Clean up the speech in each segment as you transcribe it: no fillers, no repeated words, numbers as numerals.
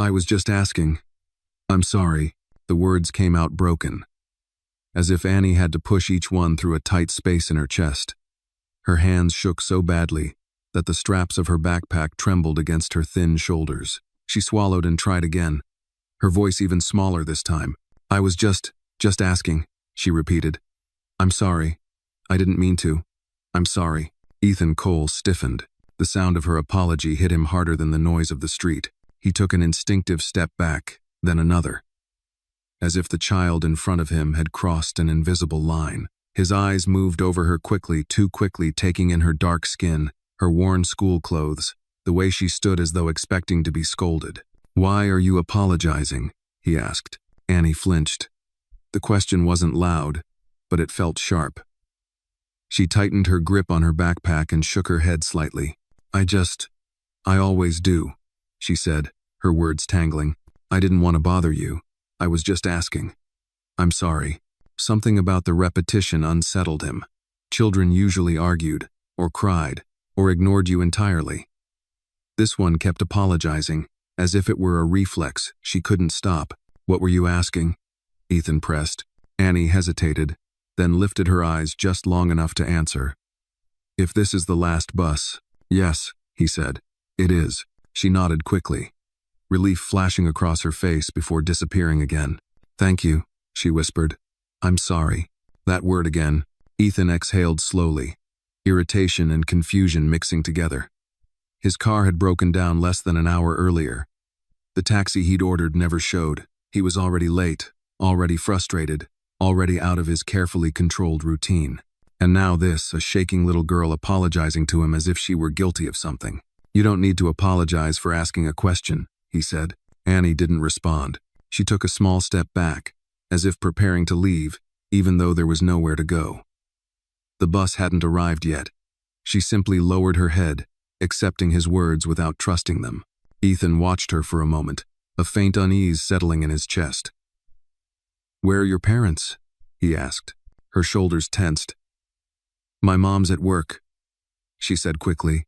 I was just asking. I'm sorry. The words came out broken, as if Annie had to push each one through a tight space in her chest. Her hands shook so badly that the straps of her backpack trembled against her thin shoulders. She swallowed and tried again, her voice even smaller this time. I was just asking, she repeated. I'm sorry. I didn't mean to. I'm sorry. Ethan Cole stiffened. The sound of her apology hit him harder than the noise of the street. He took an instinctive step back, then another, as if the child in front of him had crossed an invisible line. His eyes moved over her quickly, too quickly, taking in her dark skin, her worn school clothes, the way she stood as though expecting to be scolded. Why are you apologizing? He asked. Annie flinched. The question wasn't loud, but it felt sharp. She tightened her grip on her backpack and shook her head slightly. I always do, she said, her words tangling. I didn't want to bother you. I was just asking. I'm sorry. Something about the repetition unsettled him. Children usually argued, or cried, or ignored you entirely. This one kept apologizing, as if it were a reflex she couldn't stop. What were you asking? Ethan pressed. Annie hesitated, then lifted her eyes just long enough to answer. If this is the last bus. Yes, he said. It is. She nodded quickly, relief flashing across her face before disappearing again. Thank you, she whispered. I'm sorry. That word again. Ethan exhaled slowly, irritation and confusion mixing together. His car had broken down less than an hour earlier. The taxi he'd ordered never showed. He was already late, already frustrated, already out of his carefully controlled routine. And now this, a shaking little girl apologizing to him as if she were guilty of something. You don't need to apologize for asking a question, he said. Annie didn't respond. She took a small step back, as if preparing to leave, even though there was nowhere to go. The bus hadn't arrived yet. She simply lowered her head, accepting his words without trusting them. Ethan watched her for a moment, a faint unease settling in his chest. Where are your parents? He asked. Her shoulders tensed. My mom's at work, she said quickly.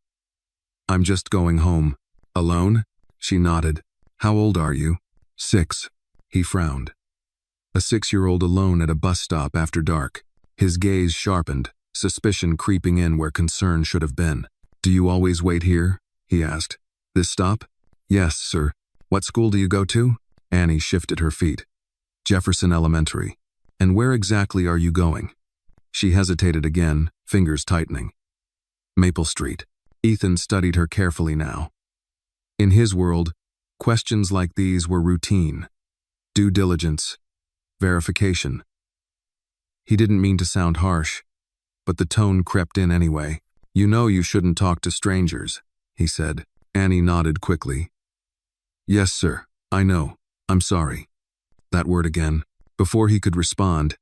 I'm just going home. Alone? She nodded. How old are you? 6. He frowned. A 6-year-old alone at a bus stop after dark. His gaze sharpened, suspicion creeping in where concern should have been. Do you always wait here? He asked. This stop? Yes, sir. What school do you go to? Annie shifted her feet. Jefferson Elementary. And where exactly are you going? She hesitated again, fingers tightening. Maple Street. Ethan studied her carefully now. In his world, questions like these were routine. Due diligence. Verification. He didn't mean to sound harsh, but the tone crept in anyway. You know you shouldn't talk to strangers, he said. Annie nodded quickly. Yes, sir. I know. I'm sorry. That word again. Before he could respond,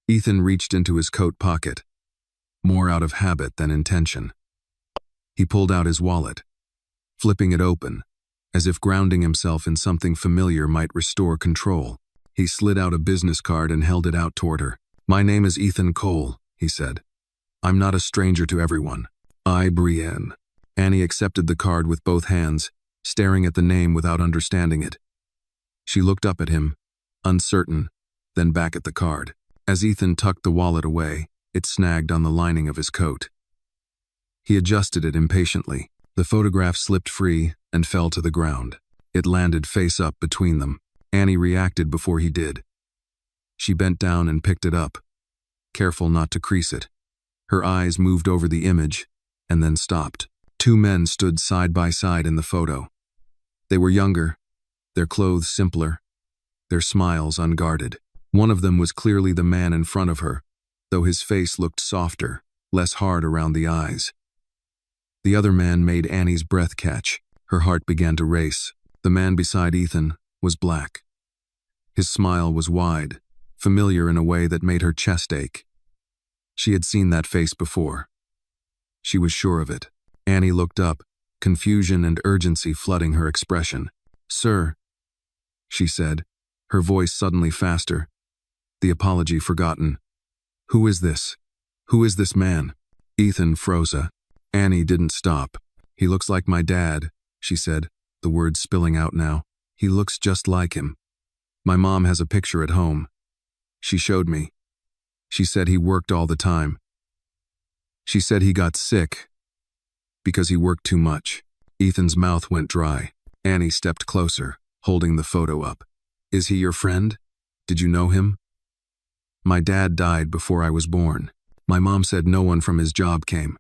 Ethan reached into his coat pocket, more out of habit than intention. He pulled out his wallet, flipping it open, as if grounding himself in something familiar might restore control. He slid out a business card and held it out toward her. My name is Ethan Cole, he said. I'm not a stranger to everyone. Brienne. Annie accepted the card with both hands, staring at the name without understanding it. She looked up at him, uncertain, then back at the card. As Ethan tucked the wallet away, it snagged on the lining of his coat. He adjusted it impatiently. The photograph slipped free and fell to the ground. It landed face up between them. Annie reacted before he did. She bent down and picked it up, careful not to crease it. Her eyes moved over the image and then stopped. 2 men stood side by side in the photo. They were younger, their clothes simpler, their smiles unguarded. One of them was clearly the man in front of her, though his face looked softer, less hard around the eyes. The other man made Annie's breath catch. Her heart began to race. The man beside Ethan was black. His smile was wide, familiar in a way that made her chest ache. She had seen that face before. She was sure of it. Annie looked up, confusion and urgency flooding her expression. Sir, she said, her voice suddenly faster, the apology forgotten. Who is this? Who is this man? Ethan froze. Annie didn't stop. He looks like my dad, she said, the words spilling out now. He looks just like him. My mom has a picture at home. She showed me. She said he worked all the time. She said he got sick because he worked too much." Ethan's mouth went dry. Annie stepped closer, holding the photo up. "Is he your friend? Did you know him?" "My dad died before I was born. My mom said no one from his job came.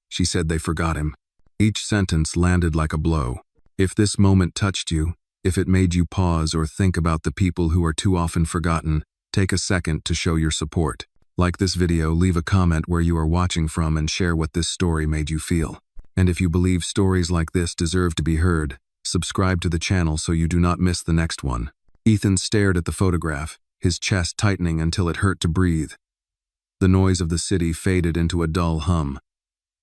She said they forgot him." Each sentence landed like a blow. If this moment touched you, if it made you pause or think about the people who are too often forgotten, take a second to show your support. Like this video, leave a comment where you are watching from, and share what this story made you feel. And if you believe stories like this deserve to be heard, subscribe to the channel so you do not miss the next one. Ethan stared at the photograph, his chest tightening until it hurt to breathe. The noise of the city faded into a dull hum.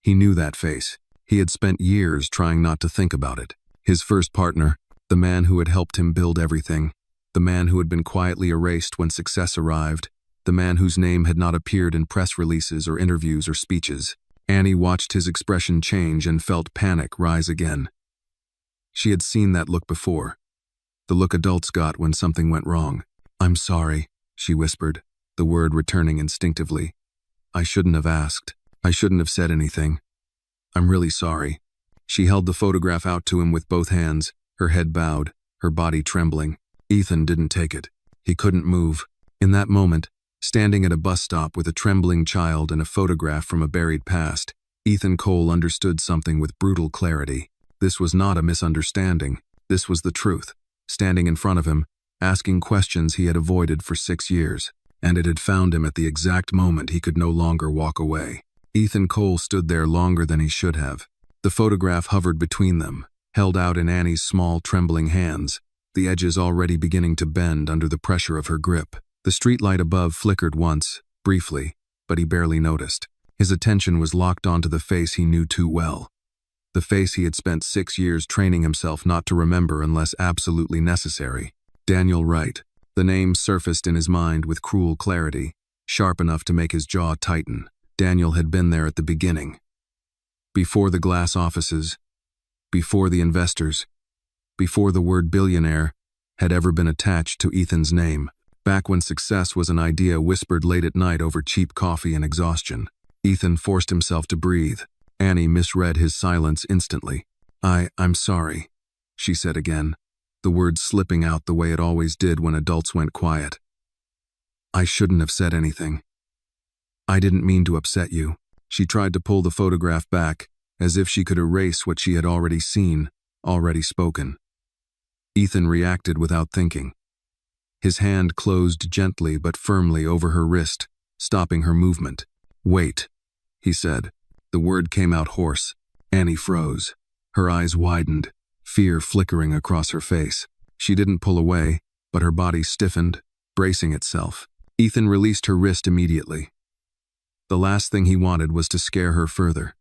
He knew that face. He had spent years trying not to think about it. His first partner, the man who had helped him build everything, the man who had been quietly erased when success arrived, the man whose name had not appeared in press releases or interviews or speeches. Annie watched his expression change and felt panic rise again. She had seen that look before. The look adults got when something went wrong. "I'm sorry," she whispered, the word returning instinctively. "I shouldn't have asked. I shouldn't have said anything. I'm really sorry." She held the photograph out to him with both hands, her head bowed, her body trembling. Ethan didn't take it. He couldn't move. In that moment, standing at a bus stop with a trembling child and a photograph from a buried past, Ethan Cole understood something with brutal clarity. This was not a misunderstanding. This was the truth, standing in front of him, asking questions he had avoided for 6 years, and it had found him at the exact moment he could no longer walk away. Ethan Cole stood there longer than he should have. The photograph hovered between them, held out in Annie's small, trembling hands, the edges already beginning to bend under the pressure of her grip. The streetlight above flickered once, briefly, but he barely noticed. His attention was locked onto the face he knew too well. The face he had spent 6 years training himself not to remember unless absolutely necessary. Daniel Wright. The name surfaced in his mind with cruel clarity, sharp enough to make his jaw tighten. Daniel had been there at the beginning. Before the glass offices, before the investors, before the word billionaire had ever been attached to Ethan's name. Back when success was an idea whispered late at night over cheap coffee and exhaustion. Ethan forced himself to breathe. Annie misread his silence instantly. I'm sorry," she said again, the words slipping out the way it always did when adults went quiet. "I shouldn't have said anything. I didn't mean to upset you." She tried to pull the photograph back, as if she could erase what she had already seen, already spoken. Ethan reacted without thinking. His hand closed gently but firmly over her wrist, stopping her movement. "Wait," he said. The word came out hoarse. Annie froze. Her eyes widened, fear flickering across her face. She didn't pull away, but her body stiffened, bracing itself. Ethan released her wrist immediately. The last thing he wanted was to scare her further.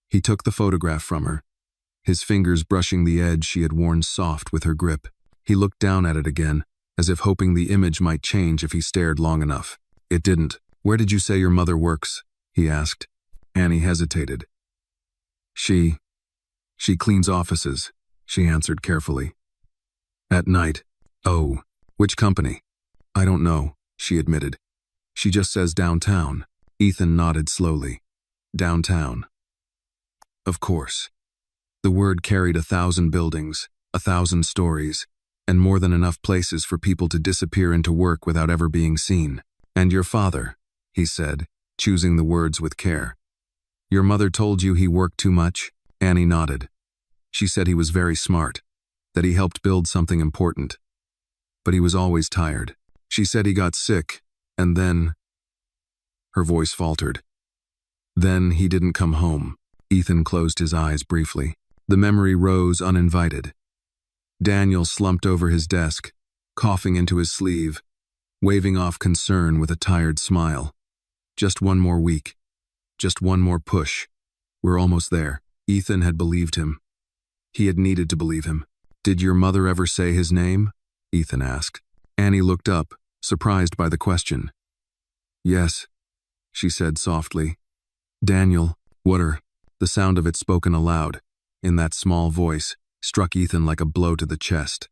He took the photograph from her, his fingers brushing the edge she had worn soft with her grip. He looked down at it again, as if hoping the image might change if he stared long enough. It didn't. "Where did you say your mother works?" he asked. Annie hesitated. She cleans offices," she answered carefully. "At night." "Oh, which company?" "I don't know," she admitted. "She just says downtown." Ethan nodded slowly. "Downtown." Of course. The word carried 1,000 buildings, 1,000 stories, and more than enough places for people to disappear into work without ever being seen. "And your father," he said, choosing the words with care. "Your mother told you he worked too much?" Annie nodded. She said he was very smart, that he helped build something important. But he was always tired. She said he got sick, and then... Her voice faltered. "Then he didn't come home." Ethan closed his eyes briefly. The memory rose uninvited. Daniel slumped over his desk, coughing into his sleeve, waving off concern with a tired smile. "Just one more week. Just one more push. We're almost there." Ethan had believed him. He had needed to believe him. "Did your mother ever say his name?" Ethan asked. Annie looked up, surprised by the question. "Yes," she said softly. "Daniel, Water." The sound of it spoken aloud, in that small voice, struck Ethan like a blow to the chest.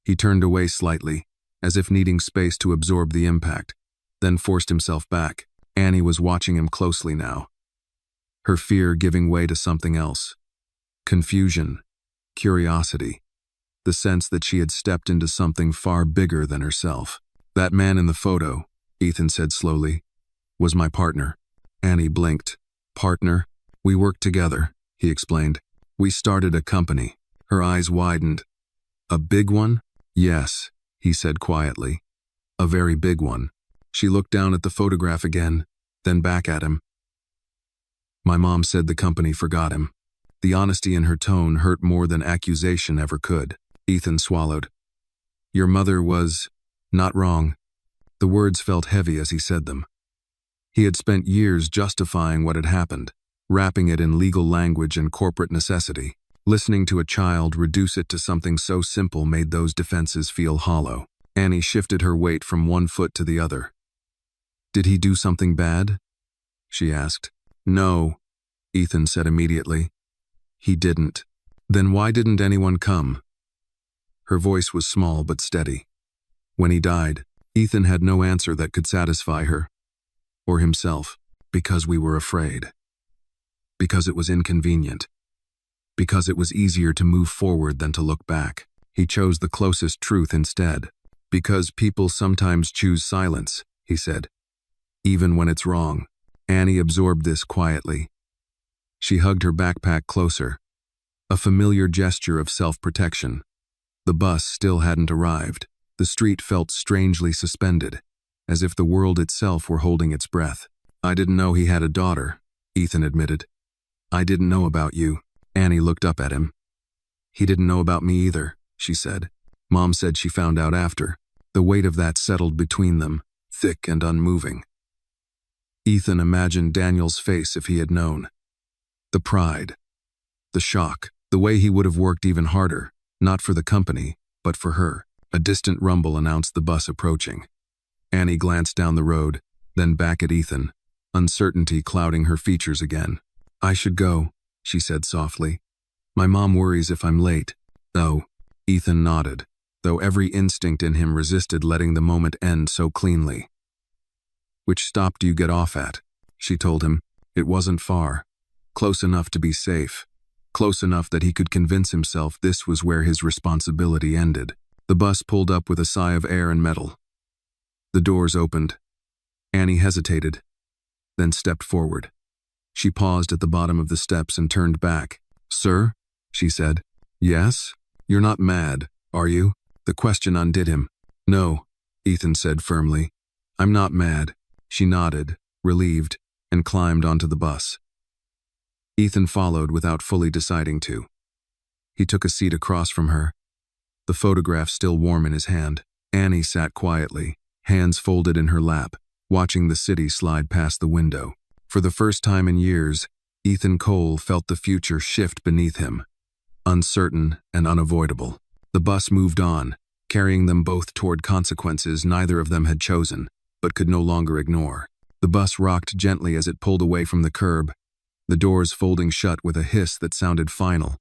He turned away slightly, as if needing space to absorb the impact, then forced himself back. Annie was watching him closely now, her fear giving way to something else. Confusion, curiosity, the sense that she had stepped into something far bigger than herself. That man in the photo, Ethan said slowly, was my partner. Annie blinked. Partner? We worked together, he explained. We started a company. Her eyes widened. A big one? Yes, he said quietly. A very big one. She looked down at the photograph again, then back at him. My mom said the company forgot him. The honesty in her tone hurt more than accusation ever could. Ethan swallowed. Your mother was not wrong. The words felt heavy as he said them. He had spent years justifying what had happened, wrapping it in legal language and corporate necessity. Listening to a child reduce it to something so simple made those defenses feel hollow. Annie shifted her weight from one foot to the other. Did he do something bad? She asked. No, Ethan said immediately. He didn't. Then why didn't anyone come? Her voice was small but steady. When he died, Ethan had no answer that could satisfy her, or himself, because we were afraid. Because it was inconvenient. Because it was easier to move forward than to look back. He chose the closest truth instead. Because people sometimes choose silence, he said. Even when it's wrong. Annie absorbed this quietly. She hugged her backpack closer, a familiar gesture of self-protection. The bus still hadn't arrived. The street felt strangely suspended, as if the world itself were holding its breath. I didn't know he had a daughter, Ethan admitted. I didn't know about you. Annie looked up at him. He didn't know about me either, she said. Mom said she found out after. The weight of that settled between them, thick and unmoving. Ethan imagined Daniel's face if he had known. The pride, the shock, the way he would have worked even harder, not for the company, but for her. A distant rumble announced the bus approaching. Annie glanced down the road, then back at Ethan, uncertainty clouding her features again. I should go, she said softly. My mom worries if I'm late. Oh, Ethan nodded, though every instinct in him resisted letting the moment end so cleanly. Which stop do you get off at? She told him. It wasn't far. Close enough to be safe. Close enough that he could convince himself this was where his responsibility ended. The bus pulled up with a sigh of air and metal. The doors opened. Annie hesitated, then stepped forward. She paused at the bottom of the steps and turned back. Sir? She said. Yes? You're not mad, are you? The question undid him. No, Ethan said firmly. I'm not mad. She nodded, relieved, and climbed onto the bus. Ethan followed without fully deciding to. He took a seat across from her, the photograph still warm in his hand. Annie sat quietly, hands folded in her lap, watching the city slide past the window. For the first time in years, Ethan Cole felt the future shift beneath him, uncertain and unavoidable. The bus moved on, carrying them both toward consequences neither of them had chosen, but could no longer ignore. The bus rocked gently as it pulled away from the curb, the doors folding shut with a hiss that sounded final,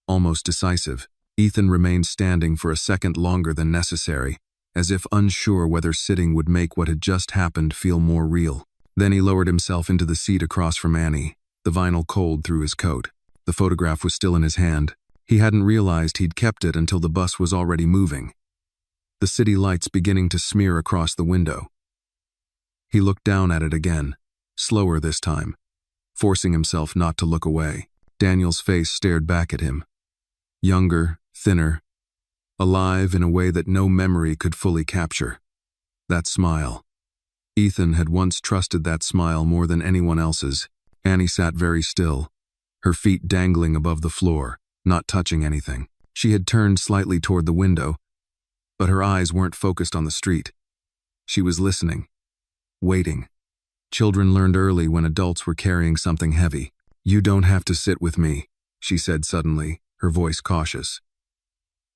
almost decisive. Ethan remained standing for a second longer than necessary, as if unsure whether sitting would make what had just happened feel more real. Then he lowered himself into the seat across from Annie, the vinyl cold through his coat. The photograph was still in his hand. He hadn't realized he'd kept it until the bus was already moving, the city lights beginning to smear across the window. He looked down at it again, slower this time, forcing himself not to look away. Daniel's face stared back at him. Younger, thinner, alive in a way that no memory could fully capture. That smile. Ethan had once trusted that smile more than anyone else's. Annie sat very still, her feet dangling above the floor, not touching anything. She had turned slightly toward the window, but her eyes weren't focused on the street. She was listening. Waiting. Children learned early when adults were carrying something heavy. You don't have to sit with me, she said suddenly, her voice cautious.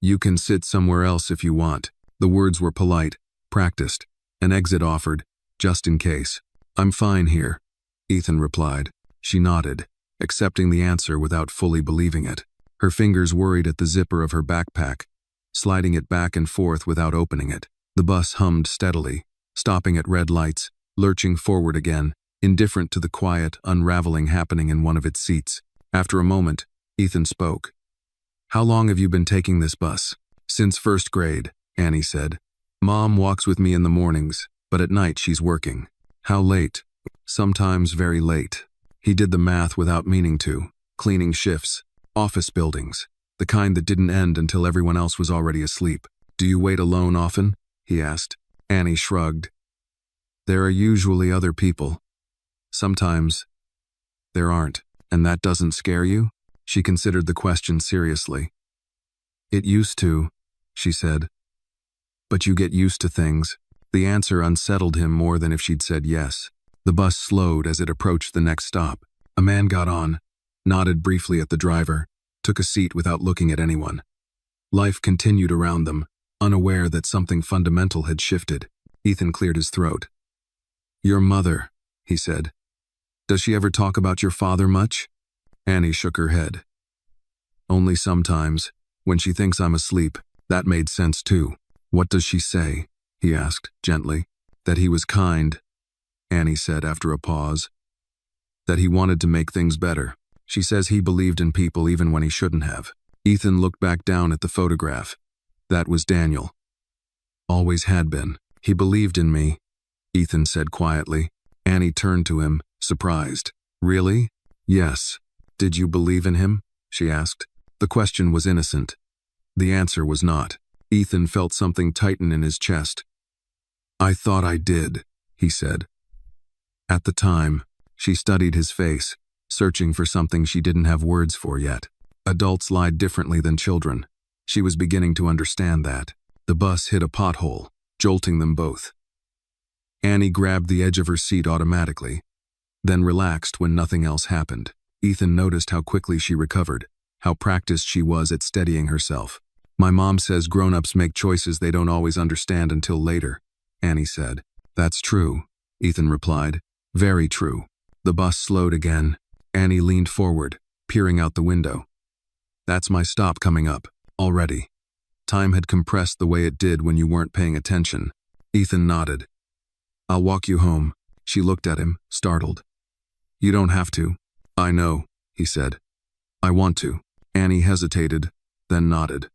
You can sit somewhere else if you want. The words were polite, practiced, an exit offered, just in case. I'm fine here, Ethan replied. She nodded, accepting the answer without fully believing it. Her fingers worried at the zipper of her backpack, sliding it back and forth without opening it. The bus hummed steadily, stopping at red lights, lurching forward again, indifferent to the quiet, unraveling happening in one of its seats. After a moment, Ethan spoke. "How long have you been taking this bus?" "Since first grade," Annie said. "Mom walks with me in the mornings, but at night she's working." "How late?" "Sometimes very late." He did the math without meaning to. Cleaning shifts, office buildings, the kind that didn't end until everyone else was already asleep. "Do you wait alone often?" he asked. Annie shrugged. "There are usually other people. Sometimes there aren't. And that doesn't scare you?" She considered the question seriously. "It used to," she said. "But you get used to things." The answer unsettled him more than if she'd said yes. The bus slowed as it approached the next stop. A man got on, nodded briefly at the driver, took a seat without looking at anyone. Life continued around them, unaware that something fundamental had shifted. Ethan cleared his throat. "Your mother," he said. "Does she ever talk about your father much?" Annie shook her head. "Only sometimes, when she thinks I'm asleep." That made sense too. "What does she say?" he asked, gently. "That he was kind," Annie said after a pause. "That he wanted to make things better. She says he believed in people even when he shouldn't have." Ethan looked back down at the photograph. "That was Daniel. Always had been. He believed in me," Ethan said quietly. Annie turned to him, surprised. "Really?" "Yes." "Did you believe in him?" she asked. The question was innocent. The answer was not. Ethan felt something tighten in his chest. "I thought I did," he said. At the time, she studied his face, searching for something she didn't have words for yet. Adults lied differently than children. She was beginning to understand that. The bus hit a pothole, jolting them both. Annie grabbed the edge of her seat automatically, then relaxed when nothing else happened. Ethan noticed how quickly she recovered, how practiced she was at steadying herself. "My mom says grown-ups make choices they don't always understand until later," Annie said. "That's true," Ethan replied. "Very true." The bus slowed again. Annie leaned forward, peering out the window. "That's my stop coming up, already." Time had compressed the way it did when you weren't paying attention. Ethan nodded. "I'll walk you home." She looked at him, startled. "You don't have to." "I know," he said. "I want to." Annie hesitated, then nodded.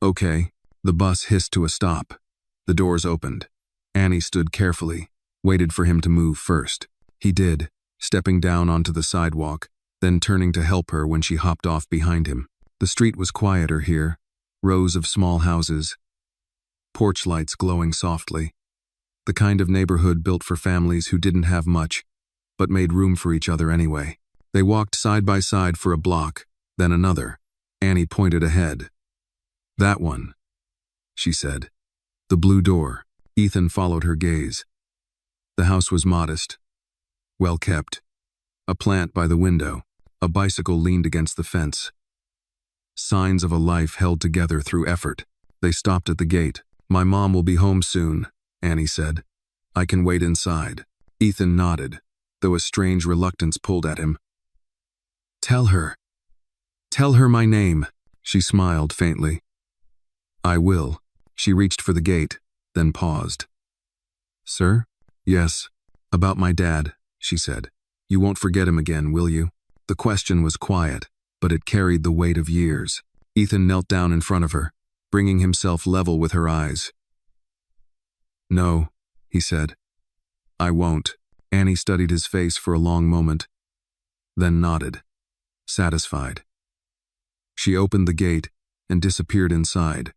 "Okay." The bus hissed to a stop. The doors opened. Annie stood carefully, waited for him to move first. He did, stepping down onto the sidewalk, then turning to help her when she hopped off behind him. The street was quieter here, rows of small houses, porch lights glowing softly. The kind of neighborhood built for families who didn't have much, but made room for each other anyway. They walked side by side for a block, then another. Annie pointed ahead. "That one," she said. "The blue door." Ethan followed her gaze. The house was modest, well kept. A plant by the window, a bicycle leaned against the fence. Signs of a life held together through effort. They stopped at the gate. "My mom will be home soon," Annie said. "I can wait inside." Ethan nodded, though a strange reluctance pulled at him. Tell her my name," she smiled faintly. "I will." She reached for the gate, then paused. "Sir?" "Yes, about my dad," she said. "You won't forget him again, will you?" The question was quiet, but it carried the weight of years. Ethan knelt down in front of her, bringing himself level with her eyes. "No," he said. "I won't." Annie studied his face for a long moment, then nodded, satisfied. She opened the gate and disappeared inside,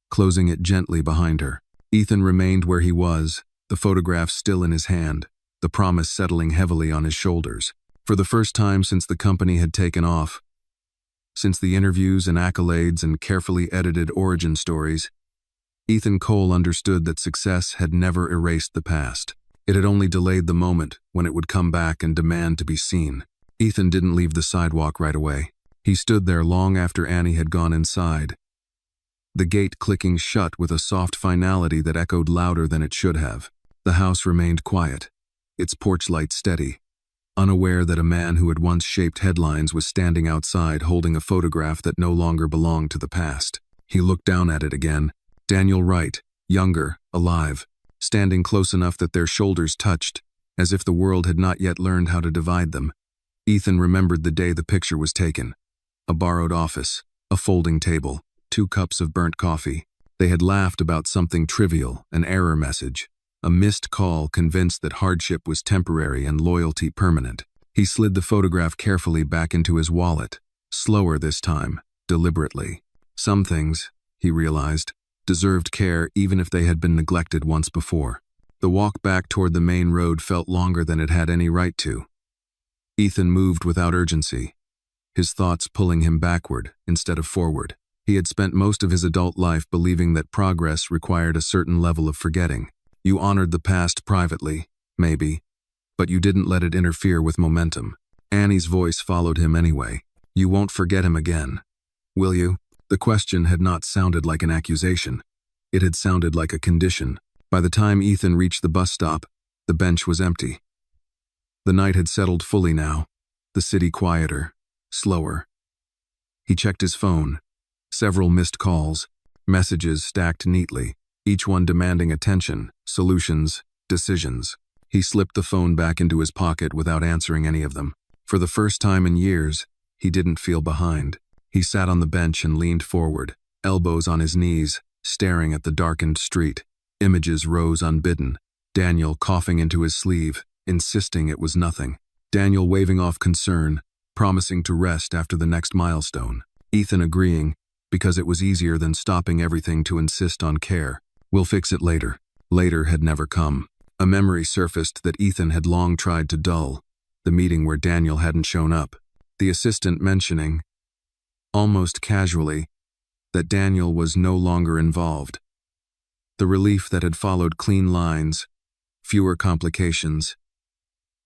closing it gently behind her. Ethan remained where he was, the photograph still in his hand, the promise settling heavily on his shoulders. For the first time since the company had taken off, since the interviews and accolades and carefully edited origin stories, Ethan Cole understood that success had never erased the past. It had only delayed the moment when it would come back and demand to be seen. Ethan didn't leave the sidewalk right away. He stood there long after Annie had gone inside, the gate clicking shut with a soft finality that echoed louder than it should have. The house remained quiet, its porch light steady, unaware that a man who had once shaped headlines was standing outside holding a photograph that no longer belonged to the past. He looked down at it again. Daniel Wright, younger, alive, standing close enough that their shoulders touched, as if the world had not yet learned how to divide them. Ethan remembered the day the picture was taken. A borrowed office, a folding table, 2 cups of burnt coffee. They had laughed about something trivial, an error message, a missed call convinced that hardship was temporary and loyalty permanent. He slid the photograph carefully back into his wallet, slower this time, deliberately. Some things, he realized, deserved care even if they had been neglected once before. The walk back toward the main road felt longer than it had any right to. Ethan moved without urgency, his thoughts pulling him backward instead of forward. He had spent most of his adult life believing that progress required a certain level of forgetting. You honored the past privately, maybe, but you didn't let it interfere with momentum. Annie's voice followed him anyway. You won't forget him again, will you? The question had not sounded like an accusation. It had sounded like a condition. By the time Ethan reached the bus stop, the bench was empty. The night had settled fully now, the city quieter, slower. He checked his phone. Several missed calls, messages stacked neatly, each one demanding attention, solutions, decisions. He slipped the phone back into his pocket without answering any of them. For the first time in years, he didn't feel behind. He sat on the bench and leaned forward, elbows on his knees, staring at the darkened street. Images rose unbidden. Daniel coughing into his sleeve, insisting it was nothing. Daniel waving off concern, promising to rest after the next milestone. Ethan agreeing, because it was easier than stopping everything to insist on care. We'll fix it later. Later had never come. A memory surfaced that Ethan had long tried to dull. The meeting where Daniel hadn't shown up. The assistant mentioning, almost casually, that Daniel was no longer involved. The relief that had followed clean lines, fewer complications,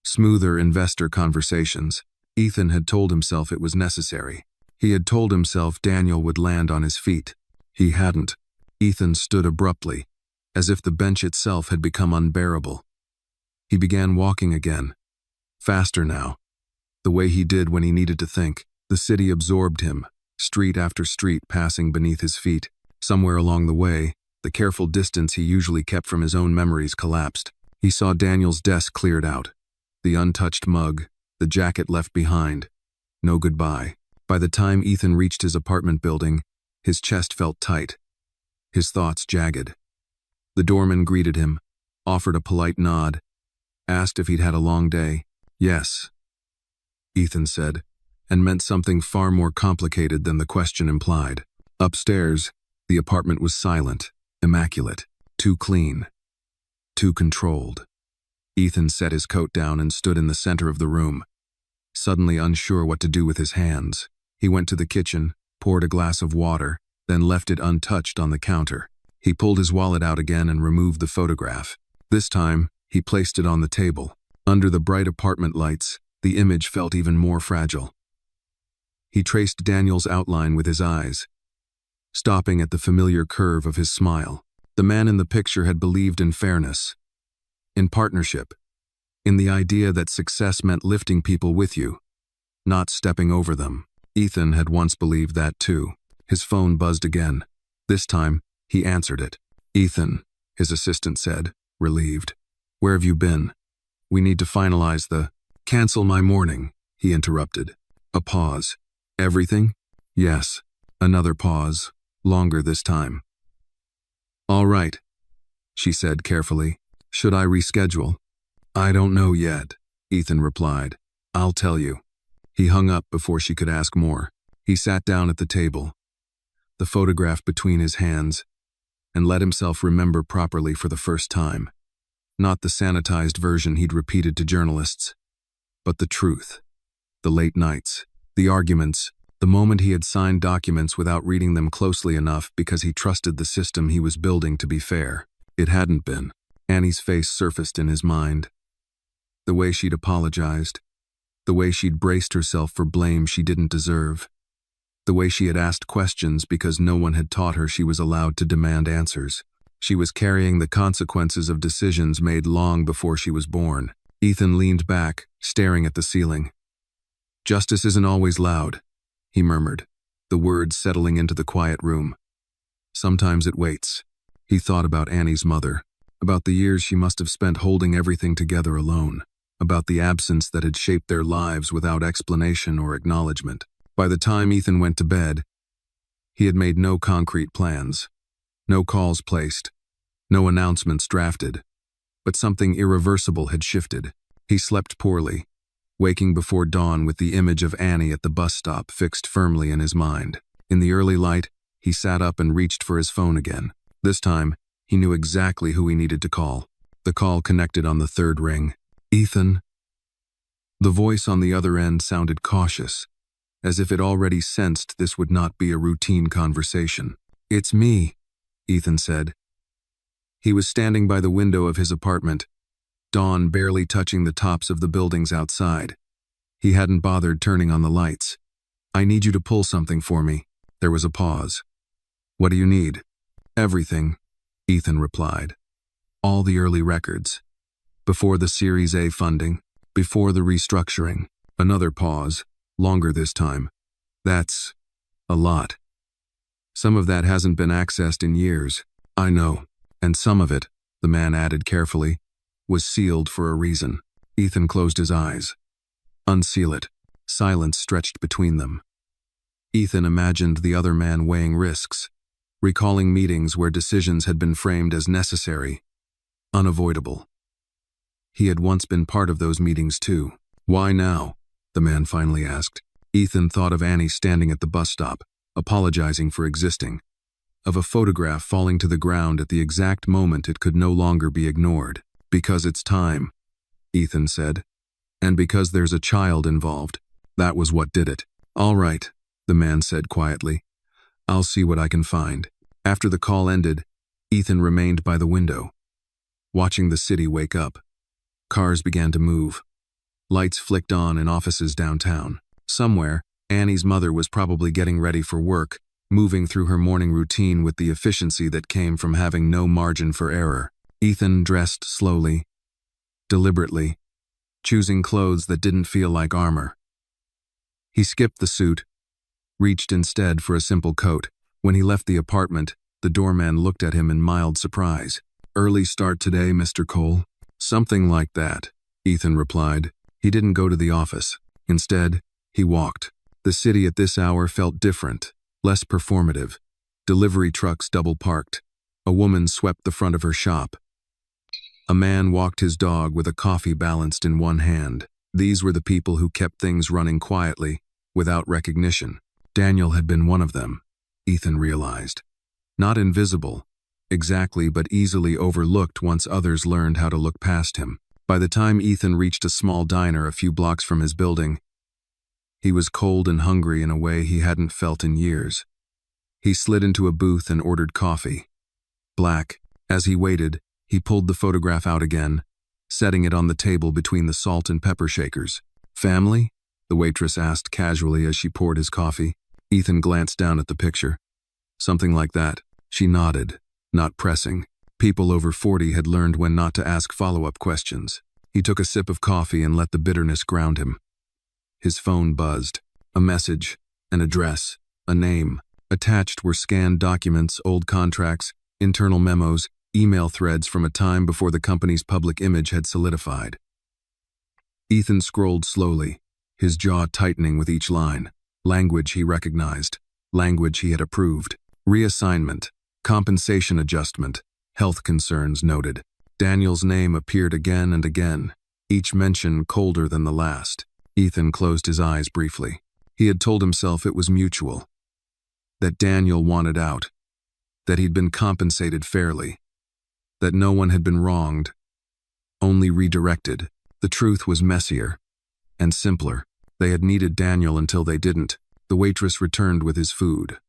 smoother investor conversations. Ethan had told himself it was necessary. He had told himself Daniel would land on his feet. He hadn't. Ethan stood abruptly, as if the bench itself had become unbearable. He began walking again, faster now, the way he did when he needed to think. The city absorbed him, street after street passing beneath his feet. Somewhere along the way, the careful distance he usually kept from his own memories collapsed. He saw Daniel's desk cleared out, the untouched mug, the jacket left behind. No goodbye. By the time Ethan reached his apartment building, his chest felt tight, his thoughts jagged. The doorman greeted him, offered a polite nod, asked if he'd had a long day. Yes, Ethan said, and meant something far more complicated than the question implied. Upstairs, the apartment was silent, immaculate, too clean, too controlled. Ethan set his coat down and stood in the center of the room, suddenly unsure what to do with his hands. He went to the kitchen, poured a glass of water, then left it untouched on the counter. He pulled his wallet out again and removed the photograph. This time, he placed it on the table. Under the bright apartment lights, the image felt even more fragile. He traced Daniel's outline with his eyes, stopping at the familiar curve of his smile. The man in the picture had believed in fairness, in partnership, in the idea that success meant lifting people with you, not stepping over them. Ethan had once believed that too. His phone buzzed again. This time, he answered it. Ethan, his assistant said, relieved. Where have you been? We need to finalize the— Cancel my morning, he interrupted. A pause. Everything? Yes. Another pause, longer this time. All right, she said carefully. Should I reschedule? I don't know yet, Ethan replied. I'll tell you. He hung up before she could ask more. He sat down at the table, the photograph between his hands, and let himself remember properly for the first time. Not the sanitized version he'd repeated to journalists, but the truth. The late nights, the arguments, the moment he had signed documents without reading them closely enough because he trusted the system he was building to be fair. It hadn't been. Annie's face surfaced in his mind. The way she'd apologized, the way she'd braced herself for blame she didn't deserve, the way she had asked questions because no one had taught her she was allowed to demand answers. She was carrying the consequences of decisions made long before she was born. Ethan leaned back, staring at the ceiling. Justice isn't always loud, he murmured, the words settling into the quiet room. Sometimes it waits. He thought about Annie's mother, about the years she must have spent holding everything together alone, about the absence that had shaped their lives without explanation or acknowledgement. By the time Ethan went to bed, he had made no concrete plans, no calls placed, no announcements drafted, but something irreversible had shifted. He slept poorly, waking before dawn with the image of Annie at the bus stop fixed firmly in his mind. In the early light, he sat up and reached for his phone again. This time, he knew exactly who he needed to call. The call connected on the third ring. "Ethan?" The voice on the other end sounded cautious, as if it already sensed this would not be a routine conversation. "It's me," Ethan said. He was standing by the window of his apartment, dawn barely touching the tops of the buildings outside. He hadn't bothered turning on the lights. "I need you to pull something for me." There was a pause. "What do you need?" "Everything," Ethan replied. "All the early records. Before the Series A funding, before the restructuring." Another pause, longer this time. "That's a lot. Some of that hasn't been accessed in years." "I know. And some of it," the man added carefully, "was sealed for a reason." Ethan closed his eyes. "Unseal it." Silence stretched between them. Ethan imagined the other man weighing risks, recalling meetings where decisions had been framed as necessary, unavoidable. He had once been part of those meetings too. "Why now?" the man finally asked. Ethan thought of Annie standing at the bus stop, apologizing for existing, of a photograph falling to the ground at the exact moment it could no longer be ignored. "Because it's time," Ethan said. "And because there's a child involved. That was what did it." "All right," the man said quietly. "I'll see what I can find." After the call ended, Ethan remained by the window, watching the city wake up. Cars began to move. Lights flicked on in offices downtown. Somewhere, Annie's mother was probably getting ready for work, moving through her morning routine with the efficiency that came from having no margin for error. Ethan dressed slowly, deliberately, choosing clothes that didn't feel like armor. He skipped the suit, reached instead for a simple coat. When he left the apartment, the doorman looked at him in mild surprise. "Early start today, Mr. Cole?" "Something like that," Ethan replied. He didn't go to the office. Instead, he walked. The city at this hour felt different, less performative. Delivery trucks double-parked. A woman swept the front of her shop. A man walked his dog with a coffee balanced in one hand. These were the people who kept things running quietly, without recognition. Daniel had been one of them, Ethan realized. Not invisible, exactly, but easily overlooked once others learned how to look past him. By the time Ethan reached a small diner a few blocks from his building, he was cold and hungry in a way he hadn't felt in years. He slid into a booth and ordered coffee. Black. As he waited, he pulled the photograph out again, setting it on the table between the salt and pepper shakers. "Family?" the waitress asked casually as she poured his coffee. Ethan glanced down at the picture. "Something like that." She nodded, not pressing. People over 40 had learned when not to ask follow-up questions. He took a sip of coffee and let the bitterness ground him. His phone buzzed. A message, an address, a name. Attached were scanned documents, old contracts, internal memos, email threads from a time before the company's public image had solidified. Ethan scrolled slowly, his jaw tightening with each line. Language he recognized, language he had approved. Reassignment, compensation adjustment, health concerns noted. Daniel's name appeared again and again, each mention colder than the last. Ethan closed his eyes briefly. He had told himself it was mutual, that Daniel wanted out, that he'd been compensated fairly, that no one had been wronged, only redirected. The truth was messier and simpler. They had needed Daniel until they didn't. The waitress returned with his food.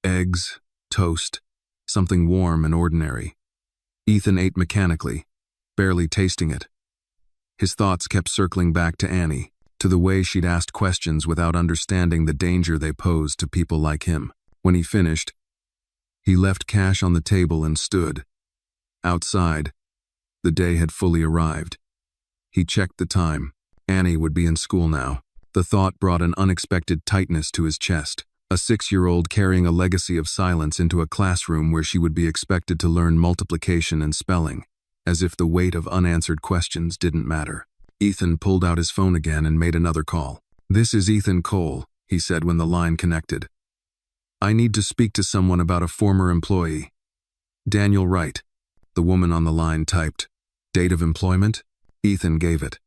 Eggs, toast, something warm and ordinary. Ethan ate mechanically, barely tasting it. His thoughts kept circling back to Annie, to the way she'd asked questions without understanding the danger they posed to people like him. When he finished, he left cash on the table and stood. Outside, the day had fully arrived. He checked the time. Annie would be in school now. The thought brought an unexpected tightness to his chest. A 6-year-old carrying a legacy of silence into a classroom where she would be expected to learn multiplication and spelling, as if the weight of unanswered questions didn't matter. Ethan pulled out his phone again and made another call. "This is Ethan Cole," he said when the line connected. "I need to speak to someone about a former employee." "Daniel Wright," the woman on the line typed. "Date of employment?" Ethan gave it.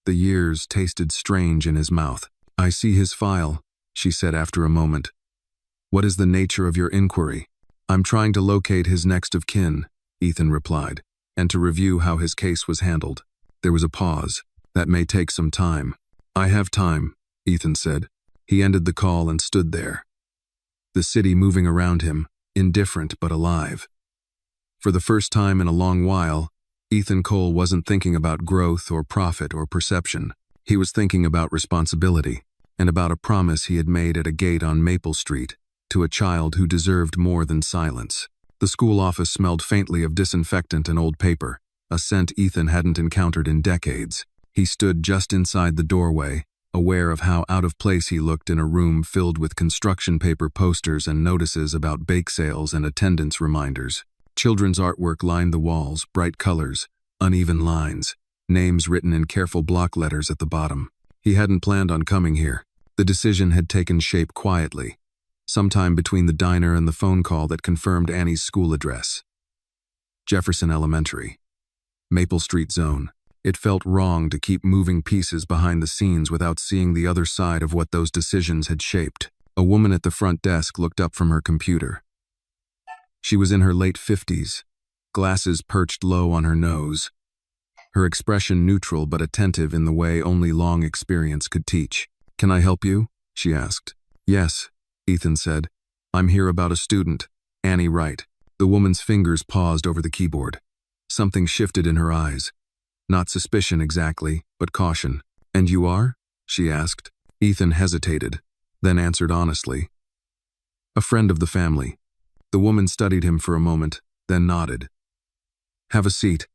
The years tasted strange in his mouth. "I see his file," she said after a moment. "What is the nature of your inquiry?" "I'm trying to locate his next of kin," Ethan replied, "and to review how his case was handled." There was a pause. "That may take some time." "I have time," Ethan said. He ended the call and stood there, the city moving around him, indifferent but alive. For the first time in a long while, Ethan Cole wasn't thinking about growth or profit or perception. He was thinking about responsibility, and about a promise he had made at a gate on Maple Street to a child who deserved more than silence. The school office smelled faintly of disinfectant and old paper, a scent Ethan hadn't encountered in decades. He stood just inside the doorway, aware of how out of place he looked in a room filled with construction paper posters and notices about bake sales and attendance reminders. Children's artwork lined the walls, bright colors, uneven lines, names written in careful block letters at the bottom. He hadn't planned on coming here. The decision had taken shape quietly, sometime between the diner and the phone call that confirmed Annie's school address. Jefferson Elementary. Maple Street Zone. It felt wrong to keep moving pieces behind the scenes without seeing the other side of what those decisions had shaped. A woman at the front desk looked up from her computer. She was in her late 50s, glasses perched low on her nose, her expression neutral but attentive in the way only long experience could teach. "Can I help you?" she asked. "Yes," Ethan said. "I'm here about a student, Annie Wright." The woman's fingers paused over the keyboard. Something shifted in her eyes. Not suspicion exactly, but caution. "And you are?" she asked. Ethan hesitated, then answered honestly. "A friend of the family." The woman studied him for a moment, then nodded. "Have a seat.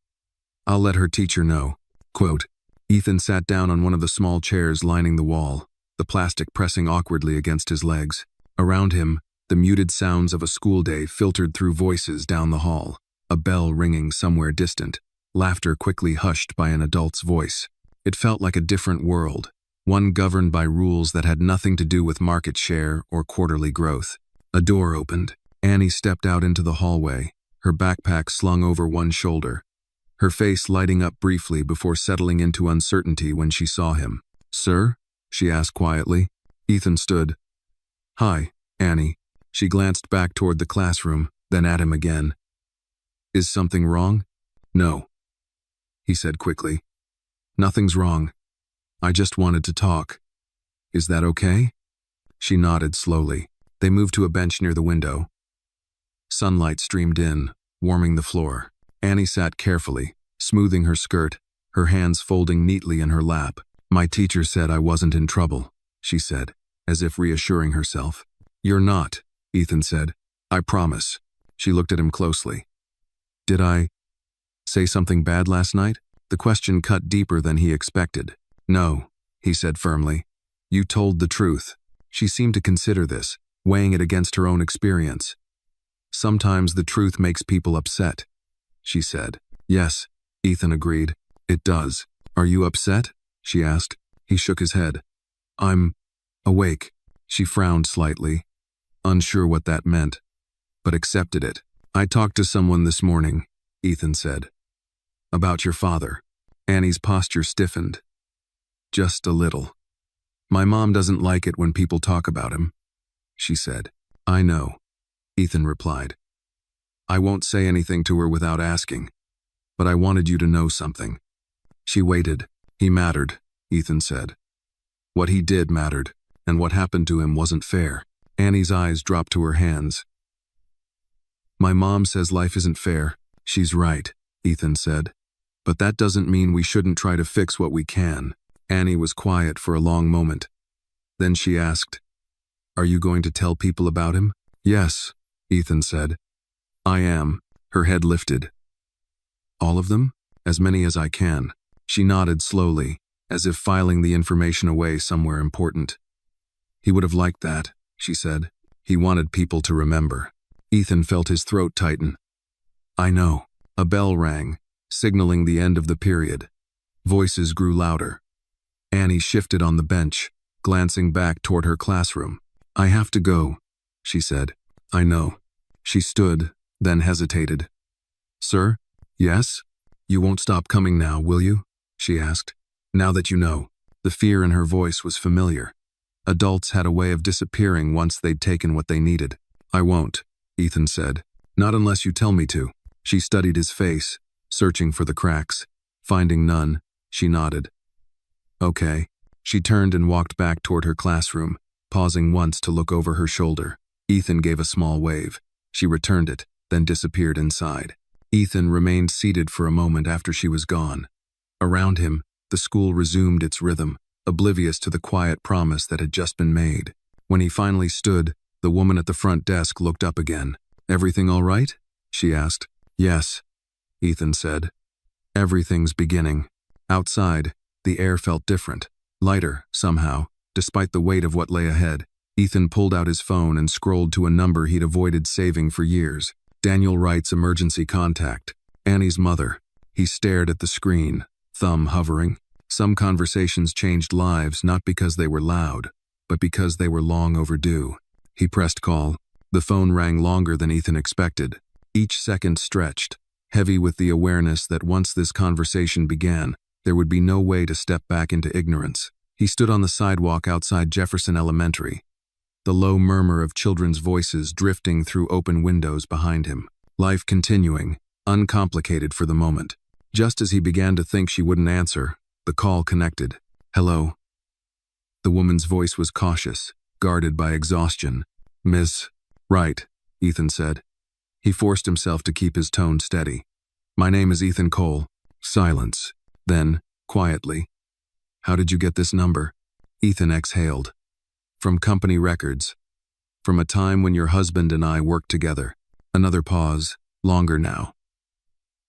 I'll let her teacher know." Quote. Ethan sat down on one of the small chairs lining the wall, the plastic pressing awkwardly against his legs. Around him, the muted sounds of a school day filtered through voices down the hall, a bell ringing somewhere distant, laughter quickly hushed by an adult's voice. It felt like a different world, one governed by rules that had nothing to do with market share or quarterly growth. A door opened. Annie stepped out into the hallway, her backpack slung over one shoulder, her face lighting up briefly before settling into uncertainty when she saw him. "Sir?" she asked quietly. Ethan stood. "Hi, Annie." She glanced back toward the classroom, then at him again. "Is something wrong?" "No," he said quickly. "Nothing's wrong. I just wanted to talk. Is that okay?" She nodded slowly. They moved to a bench near the window. Sunlight streamed in, warming the floor. Annie sat carefully, smoothing her skirt, her hands folding neatly in her lap. "My teacher said I wasn't in trouble," she said, as if reassuring herself. "You're not," Ethan said. "I promise." She looked at him closely. "Did I say something bad last night?" The question cut deeper than he expected. "No," he said firmly. "You told the truth." She seemed to consider this, weighing it against her own experience. "Sometimes the truth makes people upset," she said. "Yes," Ethan agreed. "It does." "Are you upset?" she asked. He shook his head. "I'm awake." She frowned slightly, unsure what that meant, but accepted it. "I talked to someone this morning," Ethan said. "About your father." Annie's posture stiffened. "Just a little. My mom doesn't like it when people talk about him," she said. "I know," Ethan replied. "I won't say anything to her without asking, but I wanted you to know something." She waited. "He mattered," Ethan said. "What he did mattered, and what happened to him wasn't fair." Annie's eyes dropped to her hands. "My mom says life isn't fair." "She's right," Ethan said. "But that doesn't mean we shouldn't try to fix what we can." Annie was quiet for a long moment. Then she asked, "Are you going to tell people about him?" "Yes," Ethan said. "I am." Her head lifted. "All of them? As many as I can." She nodded slowly, as if filing the information away somewhere important. "He would have liked that," she said. He wanted people to remember. Ethan felt his throat tighten. I know. A bell rang, signaling the end of the period. Voices grew louder. Annie shifted on the bench, glancing back toward her classroom. I have to go, she said. I know. She stood, then hesitated. Sir? Yes? You won't stop coming now, will you? She asked. Now that you know. The fear in her voice was familiar. Adults had a way of disappearing once they'd taken what they needed. I won't, Ethan said. Not unless you tell me to. She studied his face, searching for the cracks. Finding none, she nodded. Okay. She turned and walked back toward her classroom, pausing once to look over her shoulder. Ethan gave a small wave. She returned it, then disappeared inside. Ethan remained seated for a moment after she was gone. Around him, the school resumed its rhythm, oblivious to the quiet promise that had just been made. When he finally stood, the woman at the front desk looked up again. Everything all right? She asked. Yes, Ethan said. Everything's beginning. Outside, the air felt different, lighter, somehow, despite the weight of what lay ahead. Ethan pulled out his phone and scrolled to a number he'd avoided saving for years. Daniel Wright's emergency contact. Annie's mother. He stared at the screen, thumb hovering. Some conversations changed lives not because they were loud, but because they were long overdue. He pressed call. The phone rang longer than Ethan expected. Each second stretched, heavy with the awareness that once this conversation began, there would be no way to step back into ignorance. He stood on the sidewalk outside Jefferson Elementary, the low murmur of children's voices drifting through open windows behind him. Life continuing, uncomplicated for the moment. Just as he began to think she wouldn't answer, the call connected. Hello. The woman's voice was cautious, guarded by exhaustion. Miss Wright, Ethan said. He forced himself to keep his tone steady. My name is Ethan Cole. Silence. Then, quietly. How did you get this number? Ethan exhaled. From company records. From a time when your husband and I worked together. Another pause, longer now.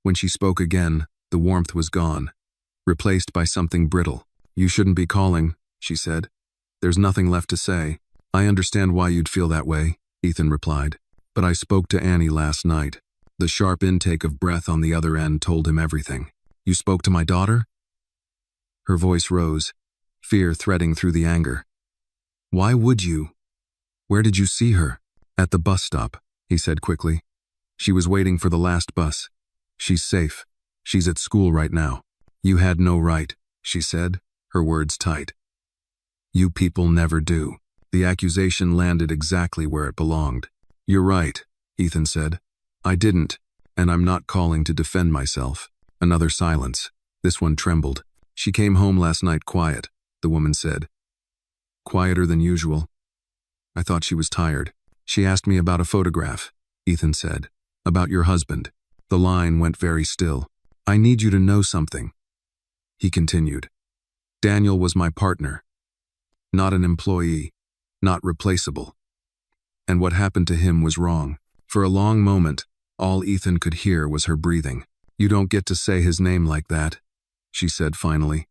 When she spoke again, the warmth was gone, replaced by something brittle. You shouldn't be calling, she said. There's nothing left to say. I understand why you'd feel that way, Ethan replied. But I spoke to Annie last night. The sharp intake of breath on the other end told him everything. You spoke to my daughter? Her voice rose, fear threading through the anger. Why would you? Where did you see her? At the bus stop, he said quickly. She was waiting for the last bus. She's safe. She's at school right now. You had no right, she said, her words tight. You people never do. The accusation landed exactly where it belonged. You're right, Ethan said. I didn't, and I'm not calling to defend myself. Another silence. This one trembled. She came home last night quiet, the woman said. Quieter than usual. I thought she was tired. She asked me about a photograph, Ethan said. About your husband. The line went very still. I need you to know something. He continued. Daniel was my partner. Not an employee. Not replaceable. And what happened to him was wrong. For a long moment, all Ethan could hear was her breathing. You don't get to say his name like that, she said finally.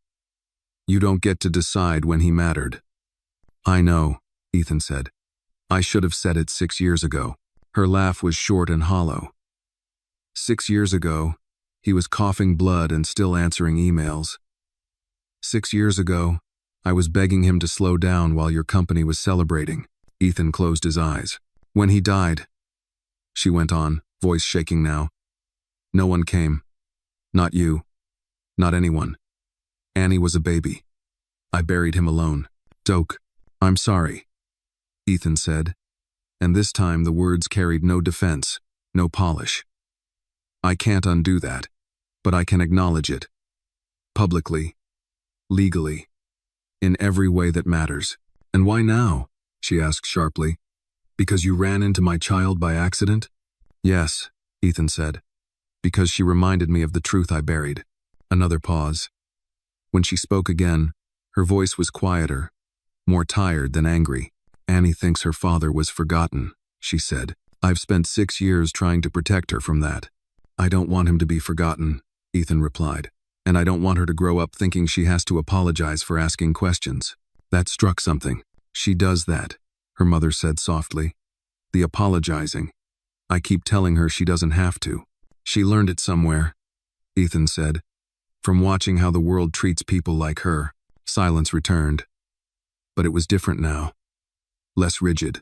You don't get to decide when he mattered. I know, Ethan said. I should have said it 6 years ago. Her laugh was short and hollow. 6 years ago, he was coughing blood and still answering emails. 6 years ago, I was begging him to slow down while your company was celebrating. Ethan closed his eyes. When he died, she went on, voice shaking now. No one came. Not you. Not anyone. Annie was a baby. I buried him alone. Doke, I'm sorry, Ethan said, and this time the words carried no defense, no polish. I can't undo that, but I can acknowledge it. Publicly. Legally. In every way that matters. And why now? She asked sharply. Because you ran into my child by accident? Yes, Ethan said. Because she reminded me of the truth I buried. Another pause. When she spoke again, her voice was quieter, more tired than angry. Annie thinks her father was forgotten, she said. I've spent 6 years trying to protect her from that. I don't want him to be forgotten, Ethan replied. And I don't want her to grow up thinking she has to apologize for asking questions. That struck something. She does that. her mother said softly. The apologizing. I keep telling her she doesn't have to. She learned it somewhere, Ethan said. From watching how the world treats people like her. Silence returned. But it was different now. Less rigid.